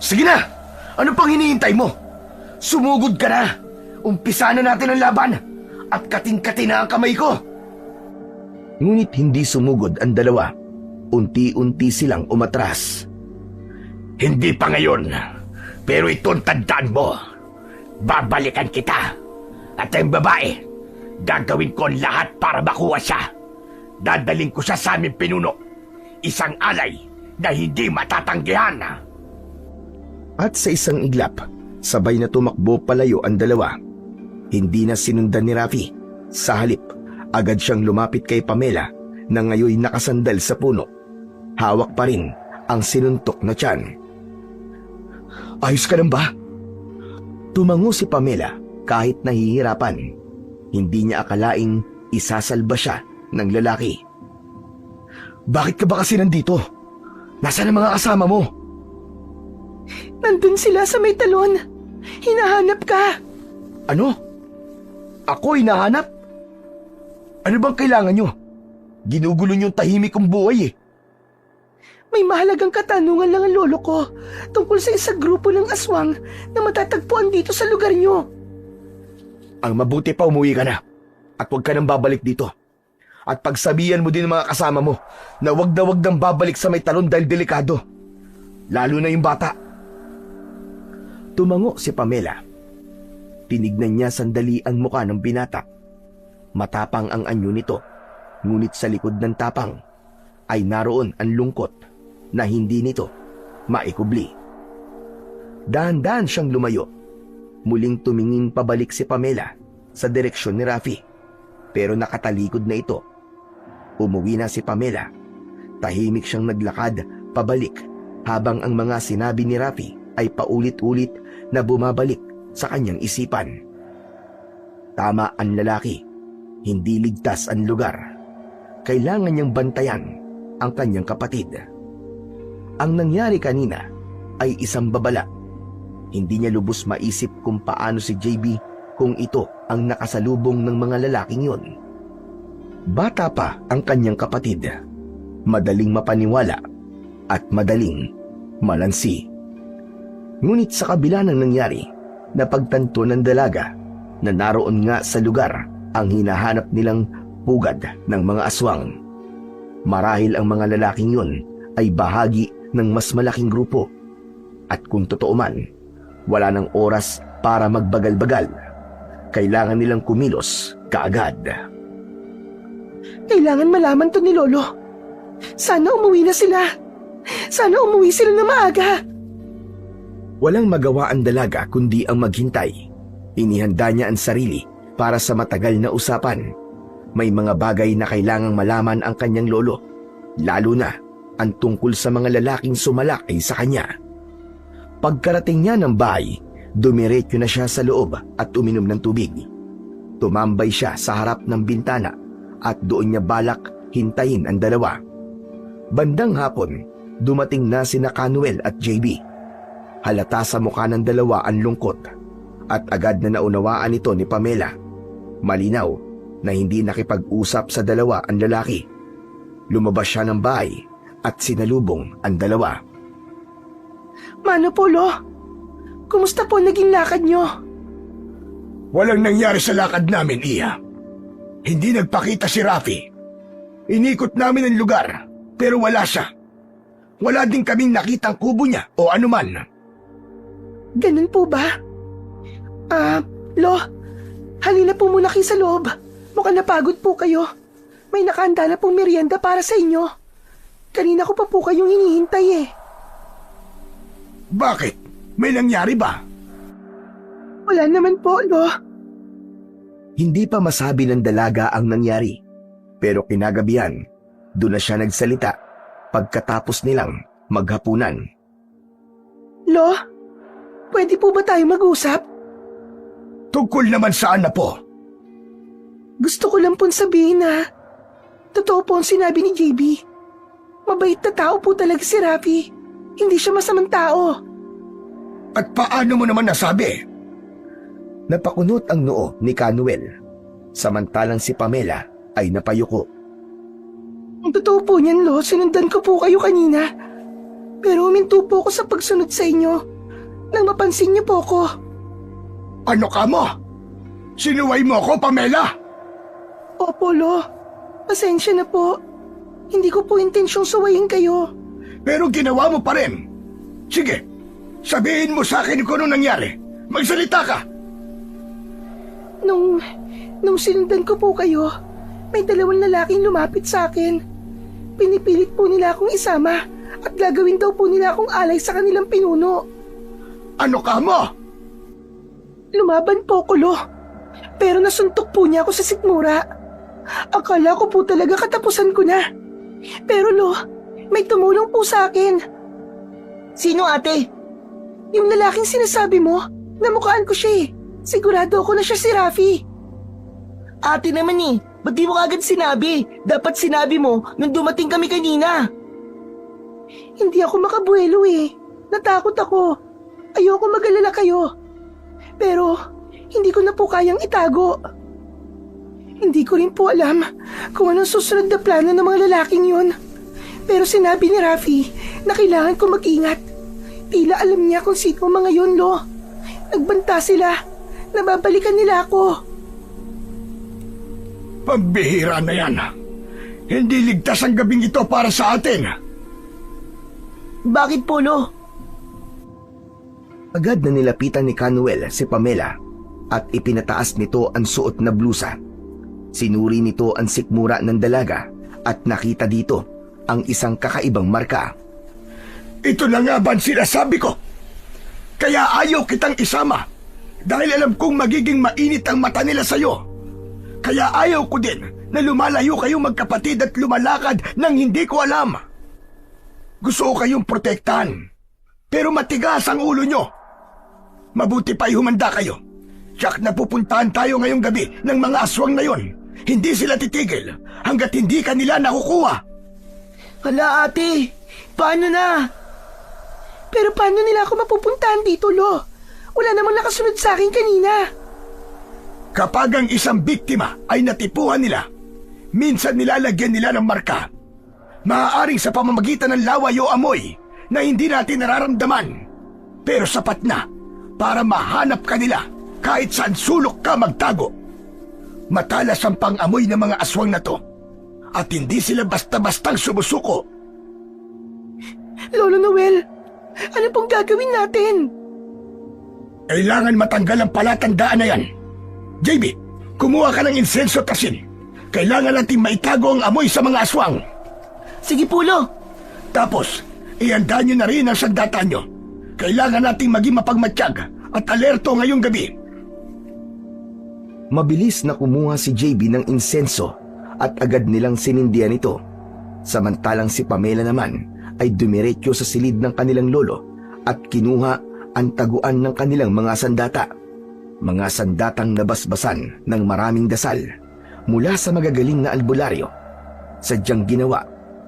S1: Sige na! Ano pang hinihintay mo? Sumugod ka na! Umpisa na natin ang laban at kating-kati na ang kamay ko! Ngunit hindi sumugod ang dalawa. Unti-unti silang umatras. Hindi pa ngayon, pero ito'ng tandaan mo. Babalikan kita. At ang babae, gagawin ko ang lahat para makuha siya. Dadaling ko siya sa aming pinuno. Isang alay na hindi matatanggihan. At sa isang iglap, sabay na tumakbo palayo ang dalawa. Hindi na sinundan ni Rafi. Sa halip, agad siyang lumapit kay Pamela na ngayoy nakasandal sa puno. Hawak pa rin ang sinuntok na tiyan. Ayos ka lang ba? Tumango si Pamela kahit nahihirapan. Hindi niya akalaing isasalba siya ng lalaki. Bakit ka ba kasi nandito? Nasaan ang mga kasama mo?
S3: Nandun sila sa may talon. Hinahanap ka.
S1: Ano? Ako hinahanap? Ano bang kailangan nyo? Ginugulo nyo yung tahimik kong buhay eh.
S3: May mahalagang katanungan lang ang lolo ko tungkol sa isang grupo ng aswang na matatagpuan dito sa lugar nyo.
S1: Ang mabuti pa umuwi ka na at huwag ka nang babalik dito. At pagsabihan mo din ng mga kasama mo na wag nang babalik sa may talon dahil delikado. Lalo na yung bata. Tumango si Pamela. Tinignan niya sandali ang muka ng binata. Matapang ang anyo nito, ngunit sa likod ng tapang ay naroon ang lungkot na hindi nito maikubli. Dahan-dahan siyang lumayo. Muling tumingin pabalik si Pamela sa direksyon ni Rafi, pero nakatalikod na ito. Umuwi na si Pamela. Tahimik siyang naglakad pabalik habang ang mga sinabi ni Rafi ay paulit-ulit na bumabalik sa kanyang isipan. Tama ang lalaki. Hindi ligtas ang lugar. Kailangan niyang bantayan ang kanyang kapatid. Ang nangyari kanina ay isang babala. Hindi niya lubos maisip kung paano si JB kung ito ang nakasalubong ng mga lalaking yun. Bata pa ang kanyang kapatid. Madaling mapaniwala at madaling malansi. Ngunit sa kabila ng nangyari, napagtanto ng dalaga na naroon nga sa lugar ang hinahanap nilang pugad ng mga aswang. Marahil ang mga lalaking yun ay bahagi ng mas malaking grupo. At kung totoo man, wala ng oras para magbagal-bagal. Kailangan nilang kumilos kaagad.
S3: Kailangan malaman to ni Lolo. Sana umuwi na sila. Sana umuwi sila na maaga.
S1: Walang magawa ang dalaga kundi ang maghintay. Inihanda niya ang sarili para sa matagal na usapan. May mga bagay na kailangang malaman ang kanyang lolo, lalo na ang tungkol sa mga lalaking sumalakay sa kanya. Pagkarating niya ng bahay, dumiretso na siya sa loob at uminom ng tubig. Tumambay siya sa harap ng bintana at doon niya balak hintayin ang dalawa. Bandang hapon, dumating na sina Canuel at JB. Halata sa mukha ng dalawa ang lungkot at agad na naunawaan ito ni Pamela. Malinaw na hindi nakipag-usap sa dalawa ang lalaki. Lumabas siya ng bahay at sinalubong ang dalawa.
S3: Mano po, Lo? Kumusta po naging lakad nyo?
S4: Walang nangyari sa lakad namin, Iya. Hindi nagpakita si Rafi. Inikot namin ang lugar, pero wala siya. Wala din kaming nakitang kubo niya o anuman.
S3: Ganun po ba? Lo, halina po muna kayo sa loob. Mukhang napagod po kayo. May nakahanda na pong merienda para sa inyo. Kanina ko pa po kayong hinihintay eh.
S4: Bakit? May nangyari ba?
S3: Wala naman po, Lo.
S1: Hindi pa masabi ng dalaga ang nangyari. Pero kinagabihan, doon na siya nagsalita pagkatapos nilang maghapunan.
S3: Lo, pwede po ba tayo mag-usap?
S4: Tungkol naman saan na po?
S3: Gusto ko lang pong sabihin na totoo po ang sinabi ni JB. Mabait na tao po talaga si Rafi. Hindi siya masamang tao.
S4: At paano mo naman nasabi?
S1: Napakunot ang noo ni Canuel, samantalang si Pamela ay napayuko.
S3: Ang totoo po niyan, Lo, sinundan ko po kayo kanina. Pero huminto po ako sa pagsunod sa inyo nang mapansin niyo po ko.
S4: Ano ka mo? Sinuway mo ako, Pamela?
S3: Opo, Lo. Pasensya na po. Hindi ko po intensyong suwayin kayo.
S4: Pero ginawa mo pa rin. Sige, sabihin mo sa akin kung ano nangyari. Magsalita ka!
S3: Nung sinundan ko po kayo, may dalawang lalaking lumapit sa akin. Pinipilit po nila akong isama at gagawin daw po nila akong alay sa kanilang pinuno.
S4: Ano ka mo?
S3: Lumaban po ko, Lo. Pero nasuntok po niya ako sa sikmura. Akala ko po talaga katapusan ko na. Pero Lo, may tumulong po sa akin. Sino, ate? Yung lalaking sinasabi mo, namukhaan ko siya eh. Sigurado ako na siya si Rafi. Ate naman eh, ba't di mo agad sinabi? Dapat sinabi mo nung dumating kami kanina. Hindi ako makabuelo eh. Natakot ako. Ayoko mag-alala kayo. Pero hindi ko na po kayang itago. Hindi ko rin po alam kung anong susunod na plano ng mga lalaking yun. Pero sinabi ni Rafi na kailangan ko mag-ingat. Tila alam niya kung sino mga yun, Lo. Nagbanta sila. Nababalikan nila ako.
S4: Pambihira na yan. Hindi ligtas ang gabing ito para sa atin.
S3: Bakit po, Lo?
S1: Agad na nilapitan ni Canuel si Pamela at ipinataas nito ang suot na blusa. Sinuri nito ang sikmura ng dalaga at nakita dito ang isang kakaibang marka.
S4: Ito na nga ba ang sinasabi ko? Kaya ayaw kitang isama dahil alam kong magiging mainit ang mata nila sa'yo. Kaya ayaw ko din na lumalayo kayong magkapatid at lumalakad nang hindi ko alam. Gusto ko kayong protektahan, pero matigas ang ulo nyo. Mabuti pa'y humanda kayo. Tiyak na pupuntahan tayo ngayong gabi ng mga aswang na yon. Hindi sila titigil hanggat hindi kanila nakukuha.
S3: Hala, ate. Paano na? Pero paano nila ako mapupuntahan dito, Lo? Wala namang nakasunod sa akin kanina.
S4: Kapag ang isang biktima ay natipuhan nila, minsan nilalagyan nila ng marka. Maaaring sa pamamagitan ng laway o amoy na hindi natin nararamdaman. Pero sapat na para mahanap ka nila kahit saan sulok ka magtago. Matalas ang pang-amoy ng mga aswang na to at hindi sila basta-bastang sumusuko.
S3: Lolo Noel, ano pong gagawin natin?
S4: Kailangan matanggal ang palatandaan na yan. JB, kumuha ka ng insenso at asin. Kailangan natin maitago ang amoy sa mga aswang.
S3: Sige po, Lo.
S4: Tapos, ihanda nyo na rin ang sandata nyo. Kailangan nating maging mapagmatsyag at alerto ngayong gabi.
S1: Mabilis na kumuha si JB ng insenso at agad nilang sinindihan ito. Samantalang si Pamela naman ay dumiretso sa silid ng kanilang lolo at kinuha ang taguan ng kanilang mga sandata. Mga sandatang nabasbasan ng maraming dasal mula sa magagaling na albularyo, sadyang ginawa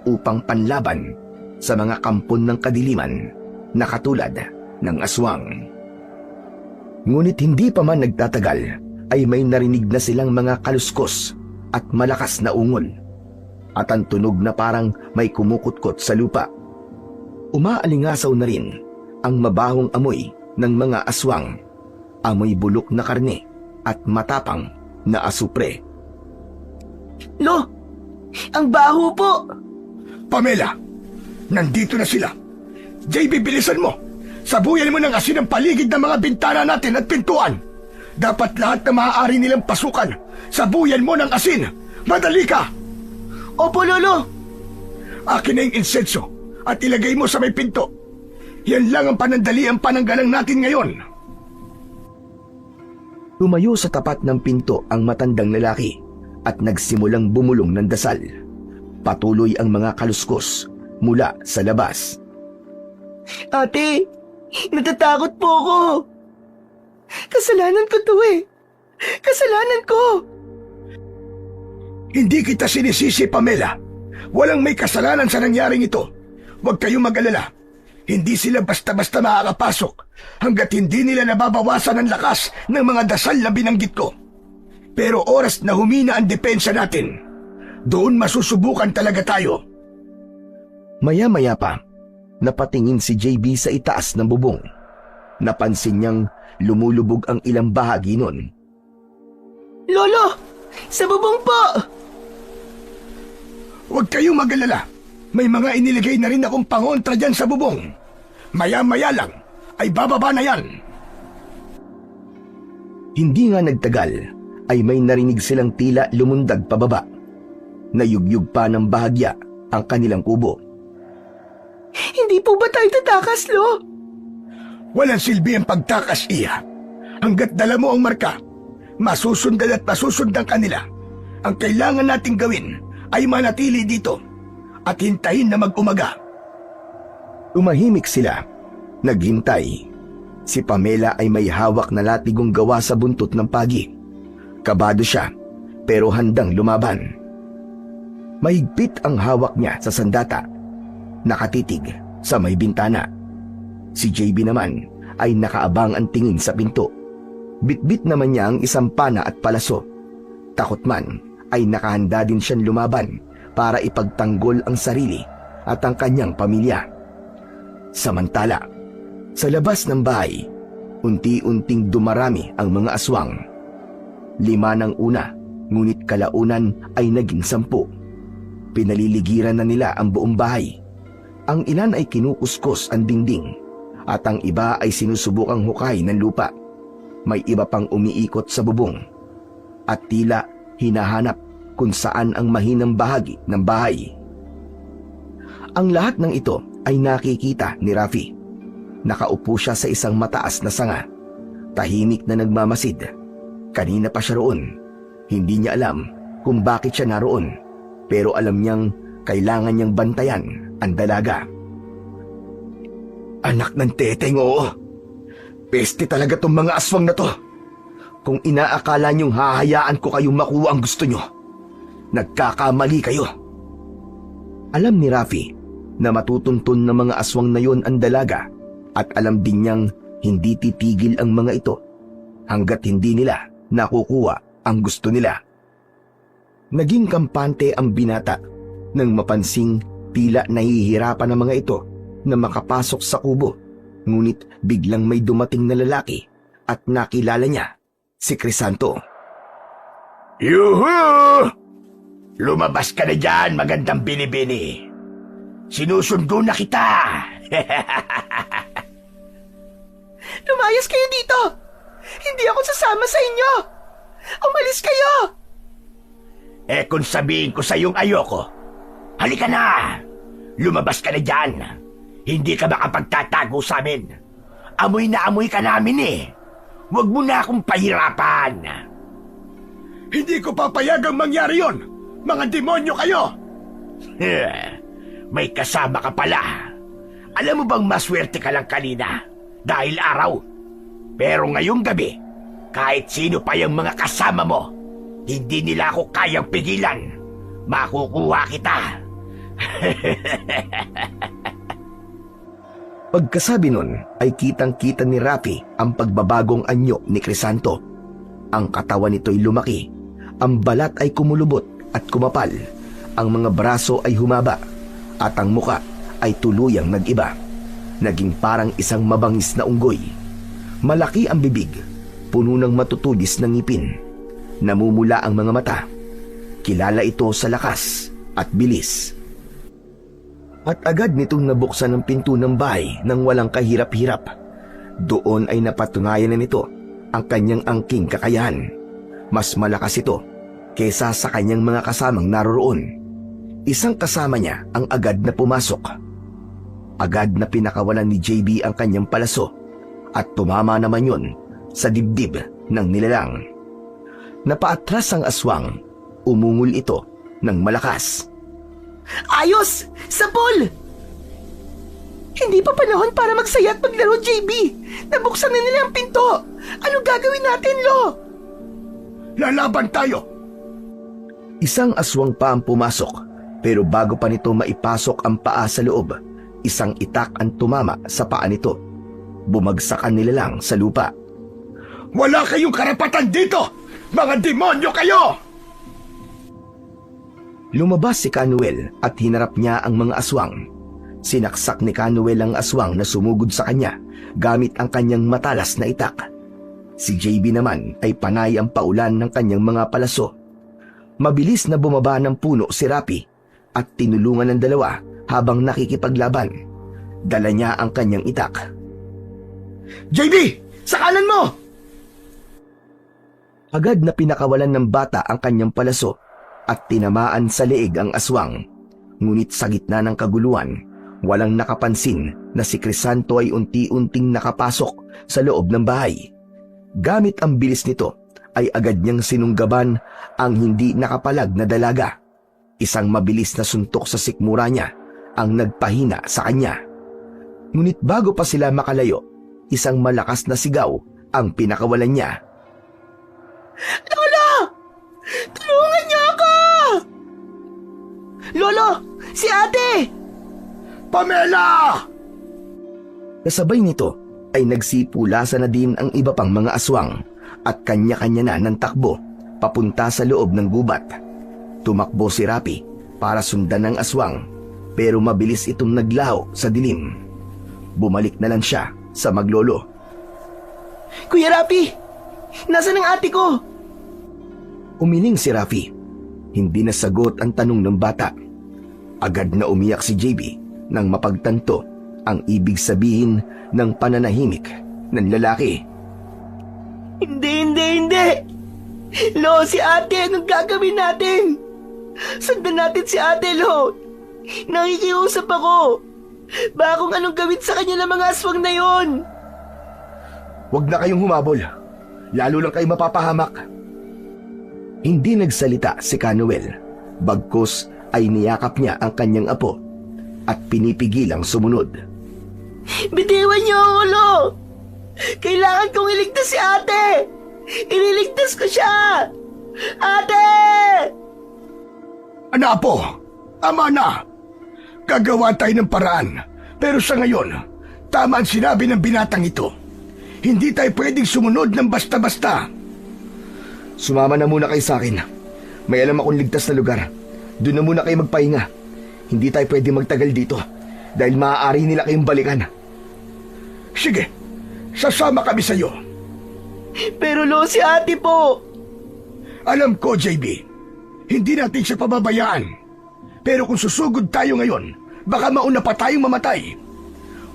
S1: upang panlaban sa mga kampon ng kadiliman na katulad ng aswang. Ngunit hindi pa man nagtatagal ay may narinig na silang mga kaluskos at malakas na ungol at ang tunog na parang may kumukutkot sa lupa. Umaalingasaw na rin ang mabahong amoy ng mga aswang, amoy bulok na karne at matapang na asupre.
S3: Lo, ang baho po!
S4: Pamela, nandito na sila. JB, bilisan mo. Sabuyan mo ng asin ang paligid ng mga bintana natin at pintuan. Dapat lahat na maaari nilang pasukan. Sabuyan mo ng asin. Madali ka!
S3: Opo, Lolo!
S4: Akin na yung insenso at ilagay mo sa may pinto. Yan lang ang panandaliang pananggalang natin ngayon.
S1: Tumayo sa tapat ng pinto ang matandang lalaki at nagsimulang bumulong ng dasal. Patuloy ang mga kaluskos mula sa labas.
S3: Ate, natatakot po ako. Kasalanan ko to eh. Kasalanan ko.
S4: Hindi kita sinisisi, Pamela. Walang may kasalanan sa nangyaring ito. Huwag kayong mag-alala. Hindi sila basta-basta makakapasok hanggat hindi nila nababawasan ang lakas ng mga dasal na binanggit ko. Pero oras na humina ang depensa natin, doon masusubukan talaga tayo.
S1: Maya-maya pa, napatingin si JB sa itaas ng bubong. Napansin niyang lumulubog ang ilang bahagi nun.
S3: Lolo, sa bubong po!
S4: Huwag kayong mag-alala. May mga iniligay na rin akong pangontra dyan sa bubong. Maya-maya lang ay bababa na yan.
S1: Hindi nga nagtagal ay may narinig silang tila lumundag pababa. Nayugyug pa ng bahagya ang kanilang kubo.
S3: Hindi po ba tayo tatakas, Lo?
S4: Walang silbi ang pagtakas, Iya. Hanggat dala mo ang marka, masusundan at masusundan kanila. Ang kailangan nating gawin ay manatili dito at hintayin na mag-umaga.
S1: Tumahimik sila. Naghintay. Si Pamela ay may hawak na latigong gawa sa buntot ng pagi. Kabado siya, pero handang lumaban. Mahigpit ang hawak niya sa sandata. Nakatitig sa may bintana. Si JB naman ay nakaabang ang tingin sa pinto. Bitbit naman niya ang isang pana at palaso. Takot man ay nakahanda din siyang lumaban para ipagtanggol ang sarili at ang kanyang pamilya. Samantala, sa labas ng bahay, unti-unting dumarami ang mga aswang. 5 ng una, ngunit kalaunan ay naging 10. Pinaliligiran na nila ang buong bahay. Ang ilan ay kinukuskos ang dingding at ang iba ay sinusubukang hukay ng lupa. May iba pang umiikot sa bubong at tila hinahanap kung saan ang mahinang bahagi ng bahay. Ang lahat ng ito ay nakikita ni Rafi. Nakaupo siya sa isang mataas na sanga. Tahimik na nagmamasid. Kanina pa siya roon. Hindi niya alam kung bakit siya naroon, pero alam niyang kailangan niyang bantayan ang dalaga.
S4: Anak ng teteng, oo. Peste talaga tong mga aswang na to.
S1: Kung inaakala niyong hahayaan ko kayong makuha ang gusto niyo, nagkakamali kayo. Alam ni Rafi na matutuntun ng mga aswang na yon ang dalaga at alam din niyang hindi titigil ang mga ito hanggat hindi nila nakukuha ang gusto nila. Naging kampante ang binata nang mapansing tila nahihirapan ang mga ito na makapasok sa kubo, ngunit biglang may dumating na lalaki at nakilala niya si Crisanto.
S4: Yuhu! Lumabas ka na dyan, magandang binibini. Sinusundo na kita.
S3: Lumayas kayo dito! Hindi ako sasama sa inyo! Umalis kayo!
S4: Eh kung sabihin ko sa iyong ayoko, halika na! Lumabas ka na dyan. Hindi ka makapagtatago sa amin. Amoy na amoy ka namin eh. Huwag mo na akong pahirapan. Hindi ko papayagang mangyari yon. Mga demonyo kayo! May kasama ka pala. Alam mo bang maswerte ka lang kanina dahil araw? Pero ngayong gabi, kahit sino pa yung mga kasama mo, hindi nila ako kayang pigilan. Makukuha kita.
S1: Pagkasabi nun ay kitang-kita ni Rafi ang pagbabagong anyo ni Crisanto. Ang katawan nito'y lumaki, ang balat ay kumulubot at kumapal, ang mga braso ay humaba, at ang muka ay tuluyang nag-iba. naging parang isang mabangis na unggoy. Malaki ang bibig, puno ng matutulis na ngipin. Namumula ang mga mata. Kilala ito sa lakas at bilis. At agad nitong nabuksan ang pinto ng bahay nang walang kahirap-hirap. Doon ay napatunayan na nito ang kanyang angking kakayahan. Mas malakas ito kesa sa kanyang mga kasamang naroroon. Isang kasama niya ang agad na pumasok. Agad na pinakawalan ni JB ang kanyang palaso at tumama naman yun sa dibdib ng nilalang. Napaatras ang aswang. Umungol ito ng malakas.
S3: Ayos! Sapol! Hindi pa panahon para magsaya at maglaro, JB. Nabuksan na nila ang pinto. Anong gagawin natin, Lo?
S4: Lalaban tayo!
S1: Isang aswang pa ang pumasok, pero bago pa nito maipasok ang paa sa loob, isang itak ang tumama sa paa nito. Bumagsakan nila lang sa lupa.
S4: Wala kayong karapatan dito! Mga demonyo kayo!
S1: Lumabas si Canuel at hinarap niya ang mga aswang. Sinaksak ni Canuel ang aswang na sumugod sa kanya gamit ang kanyang matalas na itak. Si JB naman ay panay ang paulan ng kanyang mga palaso. Mabilis na bumaba ng puno si Rapi at tinulungan ng dalawa habang nakikipaglaban. Dala niya ang kanyang itak.
S3: JB! Sa kanan mo!
S1: Agad na pinakawalan ng bata ang kanyang palaso at tinamaan sa leeg ang aswang. Ngunit sa gitna ng kaguluhan, walang nakapansin na si Crisanto ay unti-unting nakapasok sa loob ng bahay. Gamit ang bilis nito ay agad niyang sinunggaban ang hindi nakapalag na dalaga. Isang mabilis na suntok sa sikmura niya ang nagpahina sa kanya. Ngunit bago pa sila makalayo, isang malakas na sigaw ang pinakawalan niya.
S3: Lolo! Tulungan niyo ako! Lolo! Si ate!
S4: Pamela!
S1: Kasabay nito ay nagsipulasan na din ang iba pang mga aswang at kanya-kanya na ng takbo papunta sa loob ng gubat. Tumakbo si Rapi para sundan ng aswang pero mabilis itong naglaho sa dilim. Bumalik na lang siya sa maglolo.
S3: Kuya Rapi! Nasaan ang ate ko?
S1: Umiling si Rafi. Hindi nasagot ang tanong ng bata. Agad na umiyak si JB nang mapagtanto ang ibig sabihin ng pananahimik ng lalaki.
S3: Hindi! Lo, si ate, anong gagawin natin? Sundan natin si ate, Lo. Nakikiusap ako. Baka kung anong gawin sa kanya ng mga aswang na yon.
S1: Huwag na kayong humabol. Lalo lang kayo mapapahamak. Hindi nagsalita si Canuel. Bagkus ay niyakap niya ang kanyang apo at pinipigilang sumunod.
S3: Bitiwan niyo ako, Lo. Kailangan kong iligtas si ate. Ililigtas ko siya. Ate!
S4: Apo, ama na. Gagawa tayo ng paraan. Pero sa ngayon, tama ang sinabi ng binatang ito. Hindi tayo pwedeng sumunod ng basta-basta.
S1: Sumama na muna kayo sa akin. May alam akong ligtas na lugar. Doon na muna kayo magpahinga. Hindi tayo pwede magtagal dito dahil maaari nila kayong balikan.
S4: Sige, sasama kami sa iyo.
S3: Pero Lo, si ate po.
S4: Alam ko, JB, hindi natin siya pababayaan. Pero kung susugod tayo ngayon, baka mauna pa tayong mamatay.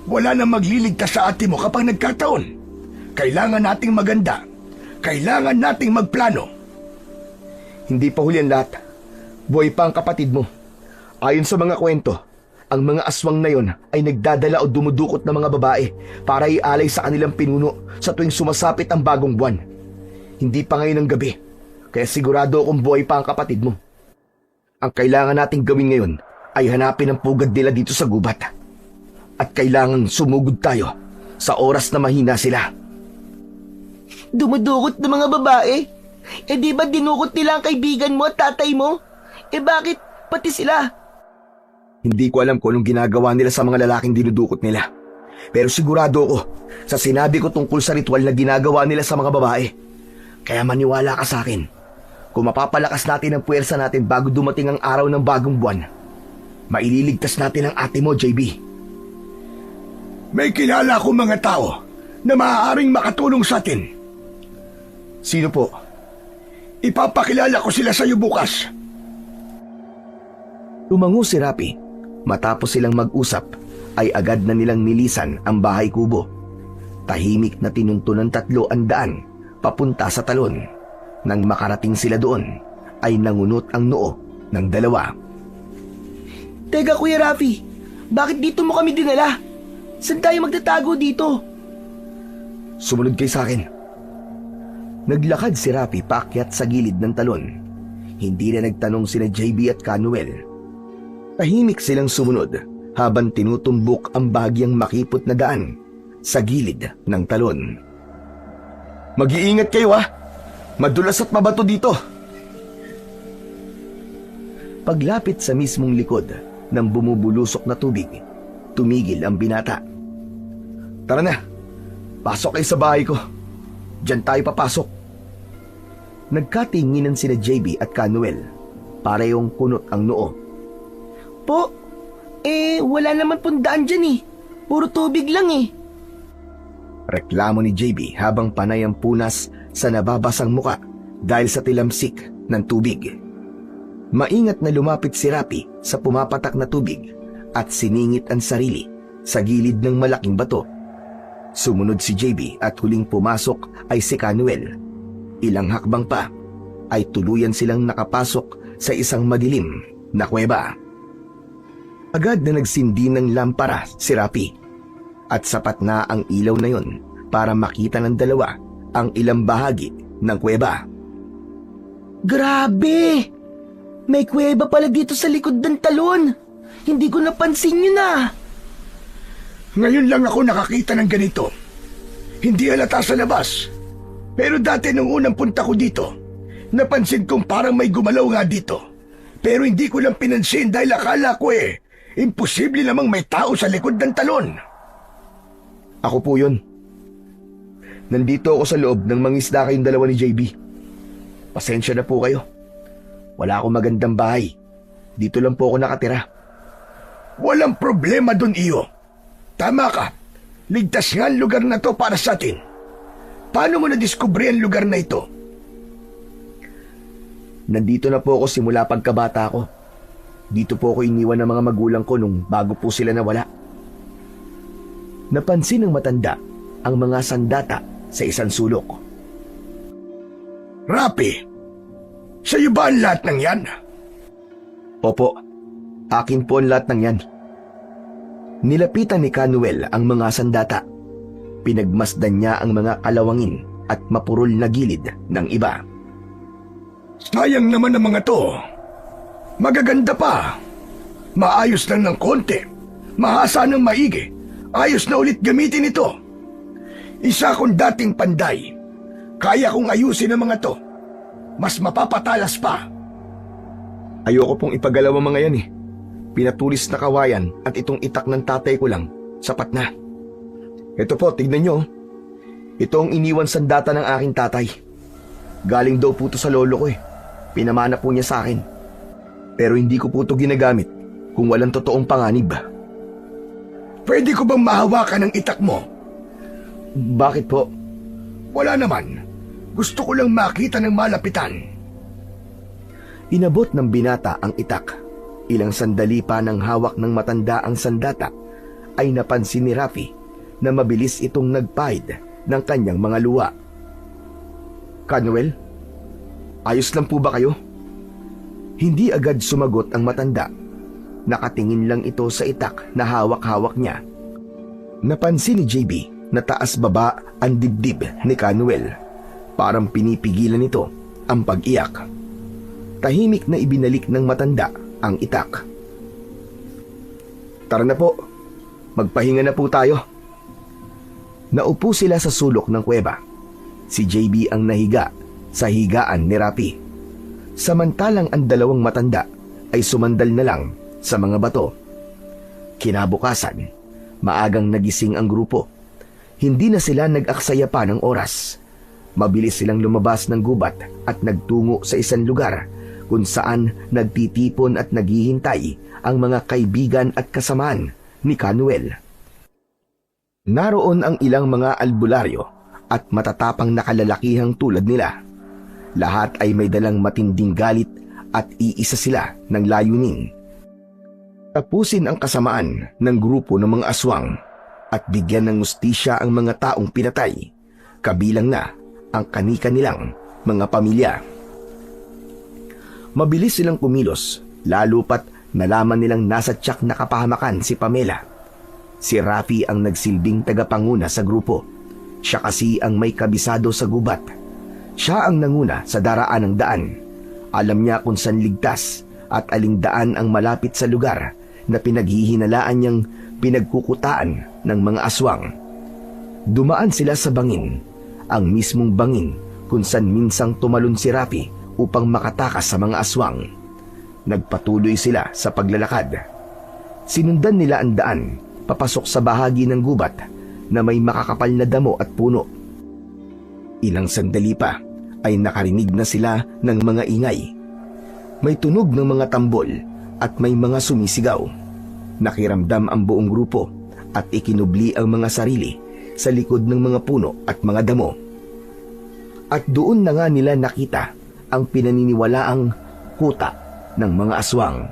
S4: Wala nang magliligtas sa ate mo kapag nagkataon. Kailangan nating maganda. Kailangan nating magplano.
S1: Hindi pa huli ang lahat. Buhay pa ang kapatid mo. Ayon sa mga kwento, ang mga aswang na yon ay nagdadala o dumudukot ng mga babae para ialay sa kanilang pinuno sa tuwing sumasapit ang bagong buwan. Hindi pa ngayon ang gabi, kaya sigurado akong buhay pa ang kapatid mo. Ang kailangan nating gawin ngayon ay hanapin ang pugad nila dito sa gubat. At kailangan sumugod tayo sa oras na mahina sila.
S3: Dumudukot ng mga babae? Eh di ba dinukot nila ang kaibigan mo at tatay mo? Eh bakit pati sila?
S1: Hindi ko alam kung anong ginagawa nila sa mga lalaking dinudukot nila. Pero sigurado ako sa sinabi ko tungkol sa ritual na ginagawa nila sa mga babae. Kaya maniwala ka sa akin. Kung mapapalakas natin ang puwersa natin bago dumating ang araw ng bagong buwan, maililigtas natin ang ate mo, JB.
S4: May kilala akong mga tao na maaaring makatulong sa atin.
S1: Sino po?
S4: Ipapakilala ko sila sa iyo bukas.
S1: Tumango si Rapi. Matapos silang mag-usap, ay agad na nilang nilisan ang bahay kubo. Tahimik na tinunto ng 300 papunta sa talon. Nang makarating sila doon, ay nangunot ang noo ng dalawa.
S3: Teka Kuya Rafi, bakit dito mo kami dinala? Saan tayo magtatago dito?
S1: Sumunod kayo sa akin. Naglakad si Rapi paakyat sa gilid ng talon. Hindi na nagtanong sina JB at Canuel. Tahimik silang sumunod habang tinutumbok ang bahagyang makipot na daan sa gilid ng talon. Mag-iingat kayo ha! Madulas at mabato dito! Paglapit sa mismong likod ng bumubulusok na tubig, tumigil ang binata. Tara na, pasok kayo sa bahay ko. Diyan tayo papasok. Nagkatinginan sina JB at Canuel. Parehong kunot ang noo.
S3: Po, wala naman pong daan dyan eh. Puro tubig lang eh.
S1: Reklamo ni JB habang panay ang punas sa nababasang muka dahil sa tilamsik ng tubig. Maingat na lumapit si Rapi sa pumapatak na tubig at siningit ang sarili sa gilid ng malaking bato. Sumunod si JB at huling pumasok ay si Canuel. Ilang hakbang pa ay tuluyan silang nakapasok sa isang madilim na kuweba. Agad na nagsindi ng lampara si Rapi at sapat na ang ilaw na yon para makita ng dalawa ang ilang bahagi ng kuweba.
S3: Grabe! May kuweba pala dito sa likod ng talon. Hindi ko napansin yun ah.
S4: Ngayon lang ako nakakita ng ganito. Hindi halata sa labas. Pero dati nung unang punta ko dito, napansin kong parang may gumalaw nga dito. Pero hindi ko lang pinansin dahil akala ko imposible namang may tao sa likod ng talon.
S1: Ako po yun. Nandito ako sa loob ng mangisda kayong dalawa ni JB. Pasensya na po kayo. Wala akong magandang bahay. Dito lang po ako nakatira.
S4: Walang problema dun, iyo. Tama ka. Ligtas nga ang lugar na to para sa atin. Paano mo nadiskubre ang lugar na ito?
S1: Nandito na po ako simula pagkabata ko. Dito po ako iniwan ng mga magulang ko nung bago po sila nawala. Napansin ng matanda ang mga sandata sa isang sulok.
S4: Rapi, sa'yo ba ang lahat ng yan?
S1: Opo, akin po ang lahat ng yan. Nilapitan ni Canuel ang mga sandata. Pinagmasdan niya ang mga kalawangin at mapurol na gilid ng iba.
S4: Sayang naman ang mga to. Magaganda pa. Maayos lang ng konti. Mahasa ng maigi. Ayos na ulit gamitin ito. Isa akong dating panday. Kaya kong ayusin ang mga to. Mas mapapatalas pa.
S1: Ayoko pong ipagalaw ang mga yan eh. Pinatulis na kawayan at itong itak ng tatay ko lang, sapat na. Ito po, tignan nyo. Ito ang iniwan sandata ng aking tatay. Galing daw po ito sa lolo ko eh. Pinamana po niya sa akin. Pero hindi ko po ito ginagamit kung walang totoong panganib.
S4: Pwede ko bang mahawakan ang itak mo?
S1: Bakit po?
S4: Wala naman. Gusto ko lang makita ng malapitan.
S1: Inabot ng binata ang itak. Ilang sandali pa nang hawak ng matanda ang sandata ay napansin ni Rafi na mabilis itong nagpahid ng kanyang mga luha. Canuel, ayos lang po ba kayo? Hindi agad sumagot ang matanda. Nakatingin lang ito sa itak na hawak-hawak niya. Napansin ni JB na taas baba ang dibdib ni Canuel. Parang pinipigilan nito ang pag-iyak. Tahimik na ibinalik ng matanda ang itak. Tara na po, magpahinga na po tayo. Naupo sila sa sulok ng kuweba. Si JB ang nahiga sa higaan ni Rapi. Samantalang ang dalawang matanda ay sumandal na lang sa mga bato. Kinabukasan, maagang nagising ang grupo. Hindi na sila nag-aksaya pa ng oras. Mabilis silang lumabas ng gubat at nagtungo sa isang lugar kung saan nagtitipon at naghihintay ang mga kaibigan at kasamaan ni Canuel. Naroon ang ilang mga albularyo at matatapang na kalalakihang tulad nila. Lahat ay may dalang matinding galit at iisa sila ng layunin. Tapusin ang kasamaan ng grupo ng mga aswang at bigyan ng hustisya ang mga taong pinatay, kabilang na ang kani-kanilang mga pamilya. Mabilis silang kumilos, lalo pat nalaman nilang nasa tiyak na kapahamakan si Pamela. Si Rafi ang nagsilbing tagapanguna sa grupo. Siya kasi ang may kabisado sa gubat. Siya ang nanguna sa daraan ng daan. Alam niya kung saan ligtas at aling daan ang malapit sa lugar na pinaghihinalaan niyang pinagkukutaan ng mga aswang. Dumaan sila sa bangin, ang mismong bangin kung saan minsang tumalon si Rafi upang makatakas sa mga aswang. Nagpatuloy sila sa paglalakad. Sinundan nila ang daan papasok sa bahagi ng gubat na may makakapal na damo at puno. Ilang sandali pa ay nakarinig na sila ng mga ingay. May tunog ng mga tambol at may mga sumisigaw. Nakiramdam ang buong grupo at ikinubli ang mga sarili sa likod ng mga puno at mga damo. At doon na nga nila nakita ang pinaniniwalaang kuta ng mga aswang.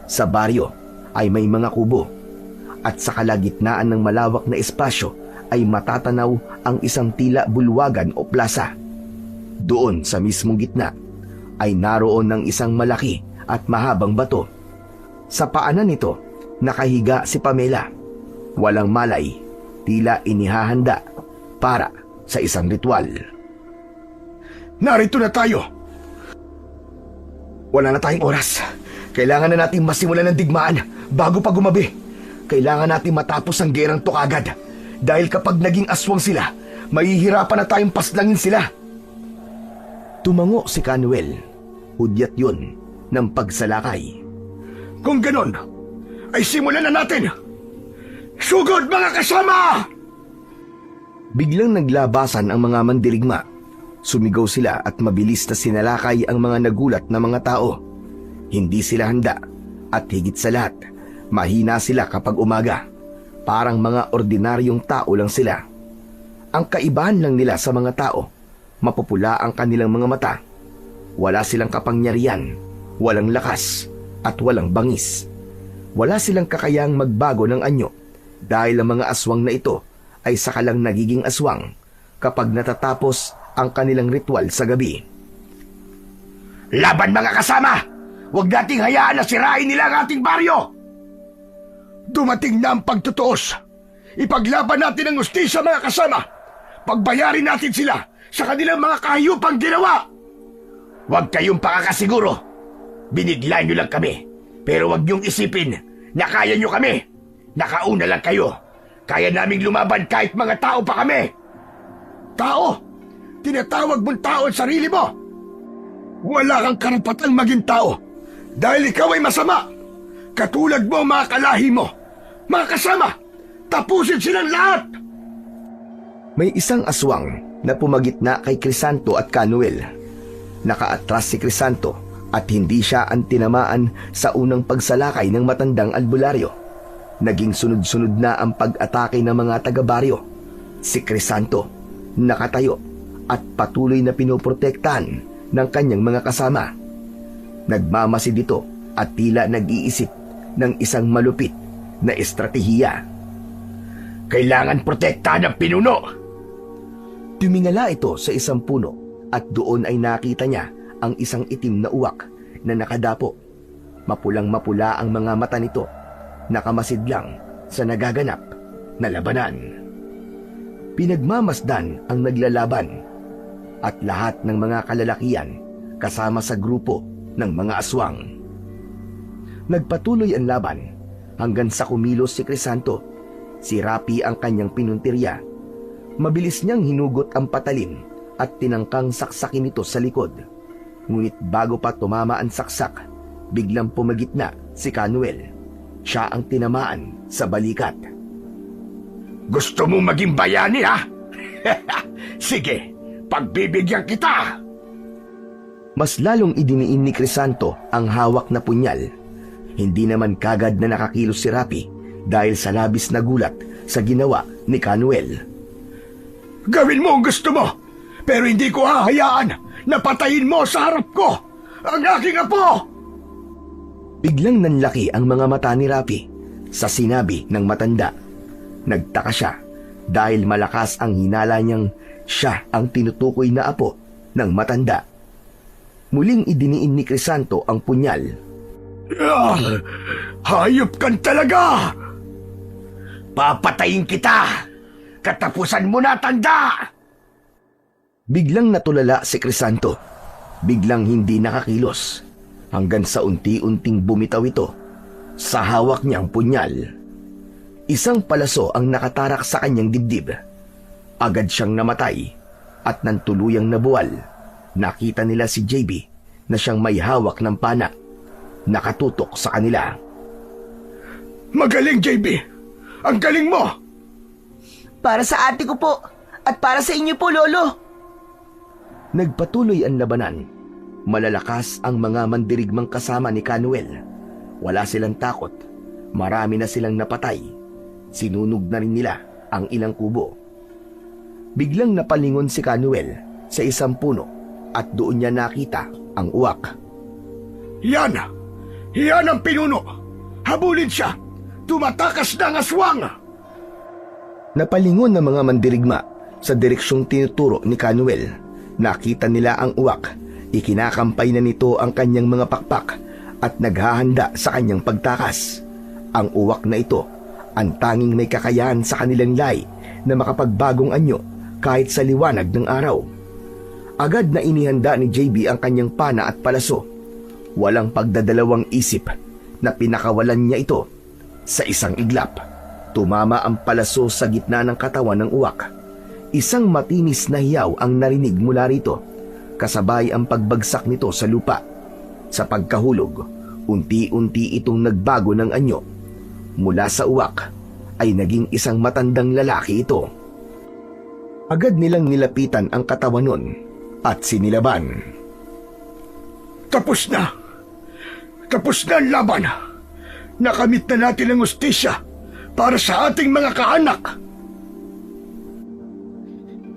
S1: Sa baryo ay may mga kubo at sa kalagitnaan ng malawak na espasyo ay matatanaw ang isang tila bulwagan o plaza. Doon sa mismong gitna ay naroon ng isang malaki at mahabang bato. Sa paanan nito nakahiga si Pamela. Walang malay, tila inihahanda para sa isang ritual.
S4: Narito na tayo!
S1: Wala na tayong oras. Kailangan na natin masimulan ng digmaan bago pa gumabi. Kailangan natin matapos ang gerang to agad. Dahil kapag naging aswang sila, mahihirapan na tayong paslangin sila. Tumango si Canuel. Hudyat yun ng pagsalakay.
S4: Kung ganon, ay simulan na natin! Sugod mga kasama!
S1: Biglang naglabasan ang mga mandirigma. Sumigaw sila at mabilis na sinalakay ang mga nagulat na mga tao. Hindi sila handa at higit sa lahat, mahina sila kapag umaga. Parang mga ordinaryong tao lang sila. Ang kaibahan lang nila sa mga tao, mapupula ang kanilang mga mata. Wala silang kapangyarihan, walang lakas, at walang bangis. Wala silang kakayang magbago ng anyo dahil ang mga aswang na ito ay sakalang nagiging aswang kapag natatapos ang kanilang ritual sa gabi.
S4: Laban mga kasama! Huwag nating hayaan na sirain nila ang ating baryo! Dumating na ang pagtutuos. Ipaglaban natin ang hustisya mga kasama. Pagbayarin natin sila sa kanilang mga kahiyupang ginawa. Huwag kayong pakakasiguro. Binigla nyo lang kami. Pero huwag nyong isipin na kaya nyo kami. Nakauna lang kayo. Kaya naming lumaban kahit mga tao pa kami. Tao? Tinatawag mong tao ang sarili mo? Wala kang karapatang maging tao dahil ikaw ay masama. Katulad mo mga kalahi mo. Mga kasama, tapusin silang lahat!
S1: May isang aswang na pumagitna kay Crisanto at Canuel. Nakaatras si Crisanto at hindi siya ang tinamaan sa unang pagsalakay ng matandang albularyo. Naging sunod-sunod na ang pag-atake ng mga taga-baryo. Si Crisanto nakatayo at patuloy na pinoprotektahan ng kanyang mga kasama. Nagmamasid dito at tila nag-iisip ng isang malupit na estratehiya.
S4: Kailangan protektahan ang pinuno!
S1: Tumingala ito sa isang puno at doon ay nakita niya ang isang itim na uwak na nakadapo. Mapulang-mapula ang mga mata nito, nakamasid lang sa nagaganap na labanan. Pinagmamasdan ang naglalaban at lahat ng mga kalalakian kasama sa grupo ng mga aswang. Nagpatuloy ang laban hanggang sa kumilos si Crisanto. Si Rapi ang kanyang pinuntirya. Mabilis niyang hinugot ang patalim at tinangkang saksakin ito sa likod. Ngunit bago pa tumama ang saksak, biglang pumagitna si Canuel. Siya ang tinamaan sa balikat.
S4: Gusto mo maging bayani, ha? Sige, pagbibigyan kita!
S1: Mas lalong idiniin ni Crisanto ang hawak na punyal. Hindi naman kagad na nakakilos si Rapi dahil sa labis na gulat sa ginawa ni Canuel.
S4: Gawin mo ang gusto mo, pero hindi ko hahayaan na patayin mo sa harap ko ang aking apo!
S1: Biglang nanlaki ang mga mata ni Rafi sa sinabi ng matanda. Nagtaka siya dahil malakas ang hinala niyang siya ang tinutukoy na apo ng matanda. Muling idiniin ni Crisanto ang punyal.
S4: Hayop kan talaga! Papatayin kita! Katapusan mo na, tanda!
S1: Biglang natulala si Crisanto. Biglang hindi nakakilos hanggang sa unti-unting bumitaw ito sa hawak niyang punyal. Isang palaso ang nakatarak sa kanyang dibdib. Agad siyang namatay at nang tuluyang nabuwal, nakita nila si JB na siyang may hawak ng pana, nakatutok sa kanila.
S4: Magaling, JB! Ang galing mo!
S3: Para sa ate ko po at para sa inyo po, Lolo.
S1: Nagpatuloy ang labanan. Malalakas ang mga mandirigmang kasama ni Canuel. Wala silang takot. Marami na silang napatay. Sinunog na rin nila ang ilang kubo. Biglang napalingon si Canuel sa isang puno at doon niya nakita ang uwak.
S4: Yan! Yan ang pinuno! Habulin siya! Tumatakas na ang aswang!
S1: Napalingon ng mga mandirigma sa direksyong tinuturo ni Canuel. Nakita nila ang uwak. Ikinakampay na nito ang kanyang mga pakpak at naghahanda sa kanyang pagtakas. Ang uwak na ito, ang tanging may kakayahan sa kanilang lahi na makapagbagong anyo kahit sa liwanag ng araw. Agad na inihanda ni JB ang kanyang pana at palaso. Walang pagdadalawang isip na pinakawalan niya ito. Sa isang iglap, tumama ang palaso sa gitna ng katawan ng uwak. Isang matinis na hiyaw ang narinig mula rito, kasabay ang pagbagsak nito sa lupa. Sa pagkahulog, unti-unti itong nagbago ng anyo. Mula sa uwak ay naging isang matandang lalaki ito. Agad nilang nilapitan ang katawan nun at sinilaban.
S4: Tapos na! Tapos na ang laban! Nakamit na natin ang hustisya para sa ating mga kaanak!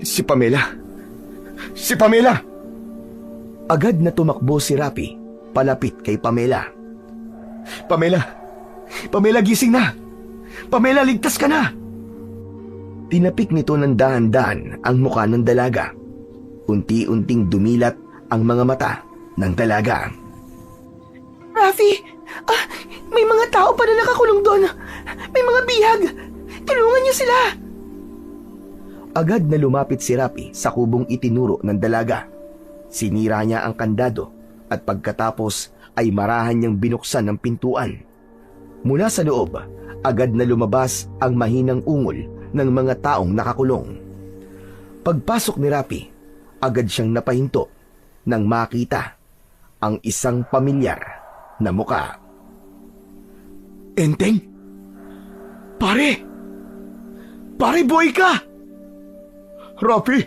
S1: Si Pamela! Si Pamela! Agad na tumakbo si Rafi palapit kay Pamela. Pamela! Pamela, gising na! Pamela, ligtas ka na! Tinapik nito ng dahan-dahan ang mukha ng dalaga. Unti-unting dumilat ang mga mata ng dalaga.
S3: Rafi, may mga tao pa na nakakulong doon. May mga bihag. Tulungan niyo sila.
S1: Agad na lumapit si Rafi sa kubong itinuro ng dalaga. Sinira niya ang kandado at pagkatapos ay marahan niyang binuksan ang pintuan. Mula sa loob, agad na lumabas ang mahinang ungol ng mga taong nakakulong. Pagpasok ni Rafi, agad siyang napahinto nang makita ang isang pamilyar na muka.
S4: Enteng? Pare! Pare, boy ka! Rafi,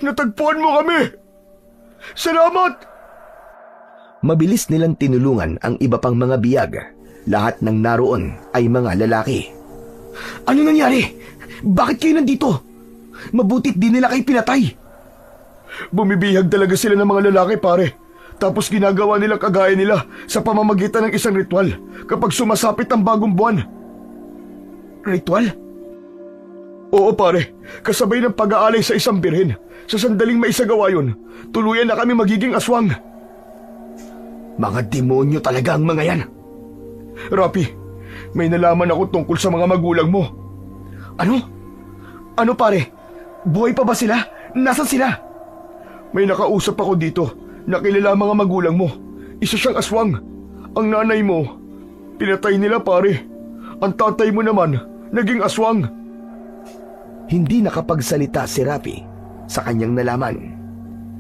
S4: natagpuan mo kami! Salamat!
S1: Mabilis nilang tinulungan ang iba pang mga biyag. Lahat ng naroon ay mga lalaki.
S3: Ano nangyari? Bakit kayo nandito? Mabutit di nila kayo pinatay.
S2: Bumibihag talaga sila ng mga lalaki, pare. Tapos ginagawa nilang kagaya nila sa pamamagitan ng isang ritual kapag sumasapit ang bagong buwan.
S3: Ritual?
S2: Oo, pare. Kasabay ng pag-aalay sa isang birhen. Sa sandaling maisagawa yun, tuluyan na kami magiging aswang.
S1: Mga demonyo talaga ang mga yan.
S2: Rafi, may nalaman ako tungkol sa mga magulang mo.
S3: Ano? Ano pare? Buhay pa ba sila? Nasaan sila?
S2: May nakausap ako dito na kilala mga magulang mo. Isa siyang aswang. Ang nanay mo, pinatay nila, pare. Ang tatay mo naman, naging aswang.
S1: Hindi nakapagsalita si Rafi sa kanyang nalaman.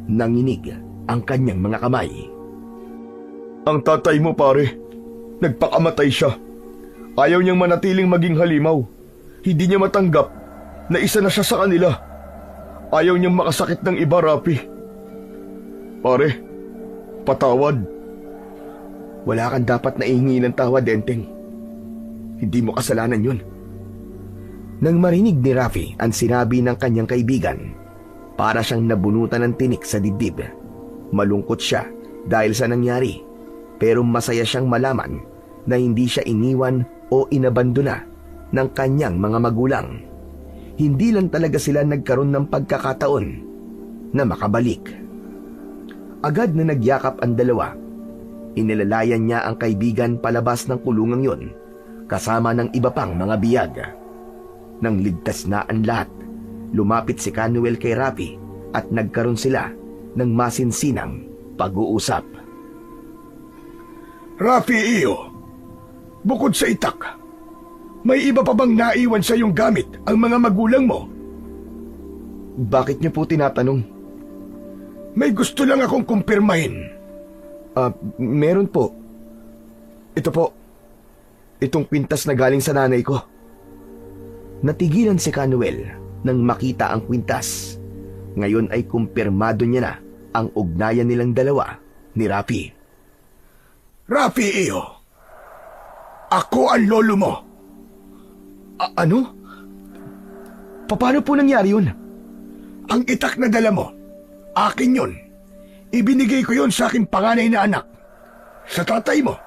S1: Nanginig ang kanyang mga kamay.
S2: Ang tatay mo, pare, nagpakamatay siya. Ayaw niyang manatiling maging halimaw. Hindi niya matanggap na isa na siya sa kanila. Ayaw niyang makasakit ng iba, Rafi. Pare, patawad.
S1: Wala kang dapat na ihingi ng tawad, Enteng.
S2: Hindi mo kasalanan yun.
S1: Nang marinig ni Rafi ang sinabi ng kanyang kaibigan, para siyang nabunutan ng tinik sa dibdib. Malungkot siya dahil sa nangyari, pero masaya siyang malaman na hindi siya iniwan o inabandona ng kanyang mga magulang. Hindi lang talaga sila nagkaroon ng pagkakataon na makabalik. Agad na nagyakap ang dalawa. Inilalayan niya ang kaibigan palabas ng kulungang yon, kasama ng iba pang mga biyag. Nang ligtas na ang lahat, lumapit si Canuel kay Rafi at nagkaroon sila ng masinsinang pag-uusap.
S4: Rafi iyo, bukod sa itak, may iba pa bang naiwan sa iyong gamit ang mga magulang mo?
S1: Bakit niyo po tinatanong?
S4: May gusto lang akong kumpirmahin.
S1: Meron po. Ito po. Itong kwintas na galing sa nanay ko. Natigilan si Canuel nang makita ang kwintas. Ngayon ay kumpirmado niya na ang ugnayan nilang dalawa ni Rafi.
S4: Rafi iyo, ako ang lolo mo.
S1: Ano? Paano po nangyari yun?
S4: Ang itak na dala mo, akin yun. Ibinigay ko yun sa aking panganay na anak. Sa tatay mo,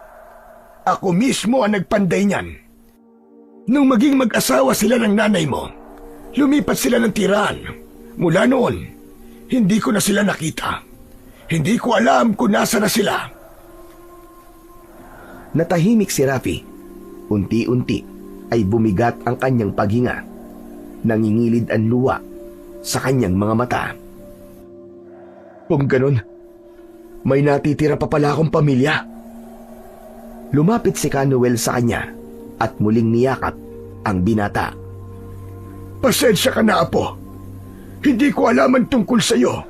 S4: ako mismo ang nagpanday niyan. Nung maging mag-asawa sila ng nanay mo, lumipat sila ng tirahan. Mula noon, hindi ko na sila nakita. Hindi ko alam kung nasa na sila.
S1: Natahimik si Rafi. Unti-unti ay bumigat ang kanyang paghinga. Nangingilid ang luha sa kanyang mga mata. Kung ganun, may natitira pa pala akong pamilya. Lumapit si Canuel sa kanya at muling niyakap ang binata.
S4: Pasensya ka na, apo. Hindi ko alam ang tungkol sa iyo.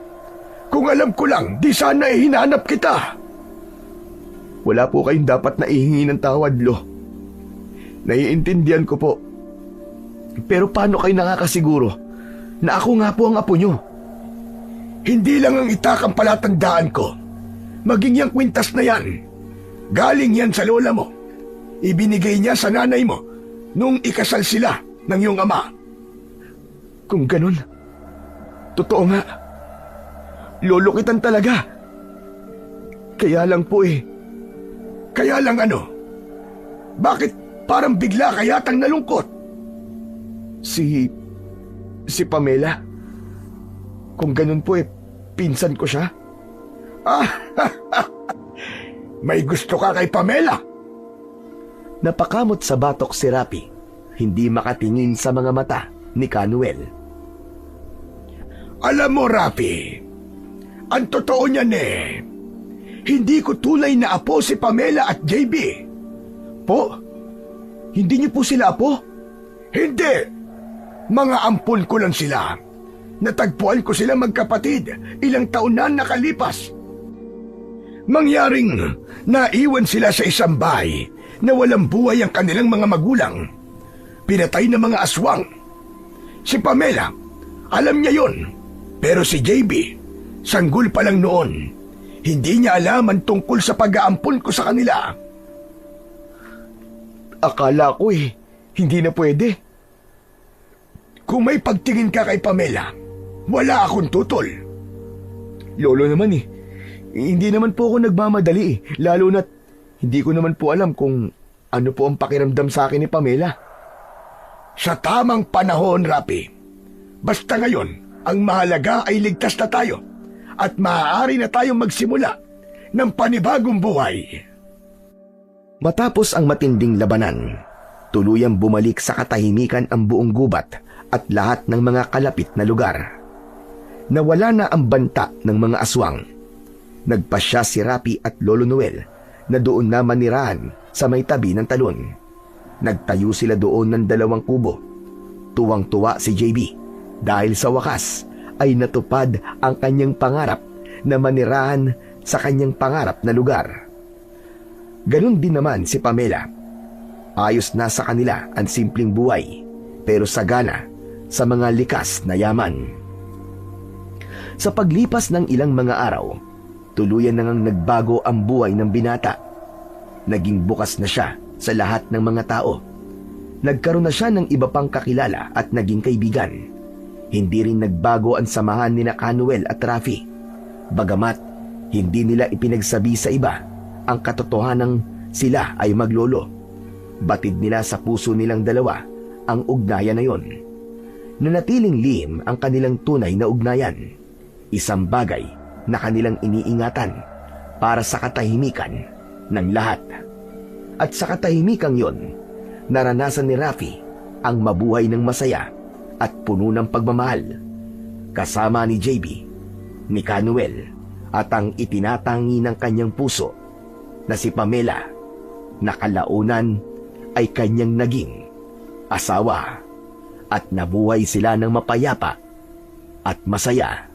S4: Kung alam ko lang, di sana hinanap kita.
S1: Wala po kayong dapat na ihingi ng tawad, Lo. Naiintindihan ko po. Pero paano kayo nakakasiguro na ako nga po ang apo nyo?
S4: Hindi lang ang itak ang palatandaan ko. Maging yung kwintas na yan. Galing yan sa lola mo. Ibinigay niya sa nanay mo nung ikasal sila ng iyong ama.
S1: Kung ganun, totoo nga. Lolo kitan talaga. Kaya lang po eh.
S4: Kaya lang ano? Bakit parang bigla ka yatang nalungkot?
S1: Si Pamela. Kung ganun po eh, pinsan ko siya.
S4: May gusto ka kay Pamela?
S1: Napakamot sa batok si Rafi, hindi makatingin sa mga mata ni Canuel.
S4: Alam mo, Rafi, ang totoo niyan hindi ko tunay na apo si Pamela at JB.
S1: Po? Hindi niyo po sila apo?
S4: Hindi. Mga ampon ko lang sila. Natagpuan ko sila magkapatid ilang taon na nakalipas. Mangyaring naiwan sila sa isang bahay na walang buhay ang kanilang mga magulang. Pinatay ng mga aswang. Si Pamela, alam niya yon. Pero si JB, sanggol pa lang noon. Hindi niya alam ang tungkol sa pag-aampon ko sa kanila.
S1: Akala ko hindi na pwede.
S4: Kung may pagtingin ka kay Pamela, wala akong tutol.
S1: Lolo naman hindi naman po ako nagmamadali lalo na't hindi ko naman po alam kung ano po ang pakiramdam sa akin ni Pamela.
S4: Sa tamang panahon, Rapi. Basta ngayon, ang mahalaga ay ligtas na tayo at maaari na tayong magsimula ng panibagong buhay.
S1: Matapos ang matinding labanan, tuluyang bumalik sa katahimikan ang buong gubat at lahat ng mga kalapit na lugar. Nawala na ang banta ng mga aswang. Nagpasya si Rapi at Lolo Noel na doon na manirahan sa may tabi ng talon. Nagtayo sila doon ng 2 kubo. Tuwang-tuwa si JB dahil sa wakas ay natupad ang kanyang pangarap na manirahan sa kanyang pangarap na lugar. Ganon din naman si Pamela. Ayos na sa kanila ang simpleng buhay, pero sagana sa mga likas na yaman. Sa paglipas ng ilang mga araw, tuluyan na ngang nagbago ang buhay ng binata. Naging bukas na siya sa lahat ng mga tao Nagkaroon na siya ng iba pang kakilala at naging kaibigan. Hindi rin nagbago ang samahan ni Canuel at Rafi. Bagamat hindi nila ipinagsabi sa iba ang katotohanang sila ay maglolo. Batid nila sa puso nilang dalawa ang ugnayan na yon. Nanatiling lihim ang kanilang tunay na ugnayan. Isang bagay na kanilang iniingatan para sa katahimikan ng lahat. At sa katahimikang yon, naranasan ni Rafi ang mabuhay ng masaya at puno ng pagmamahal, kasama ni JB, ni Canuel, at ang itinatangi ng kanyang puso na si Pamela, na kalaunan ay kanyang naging asawa, at nabuhay sila ng mapayapa at masaya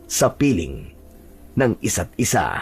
S1: sa piling ng isa't isa.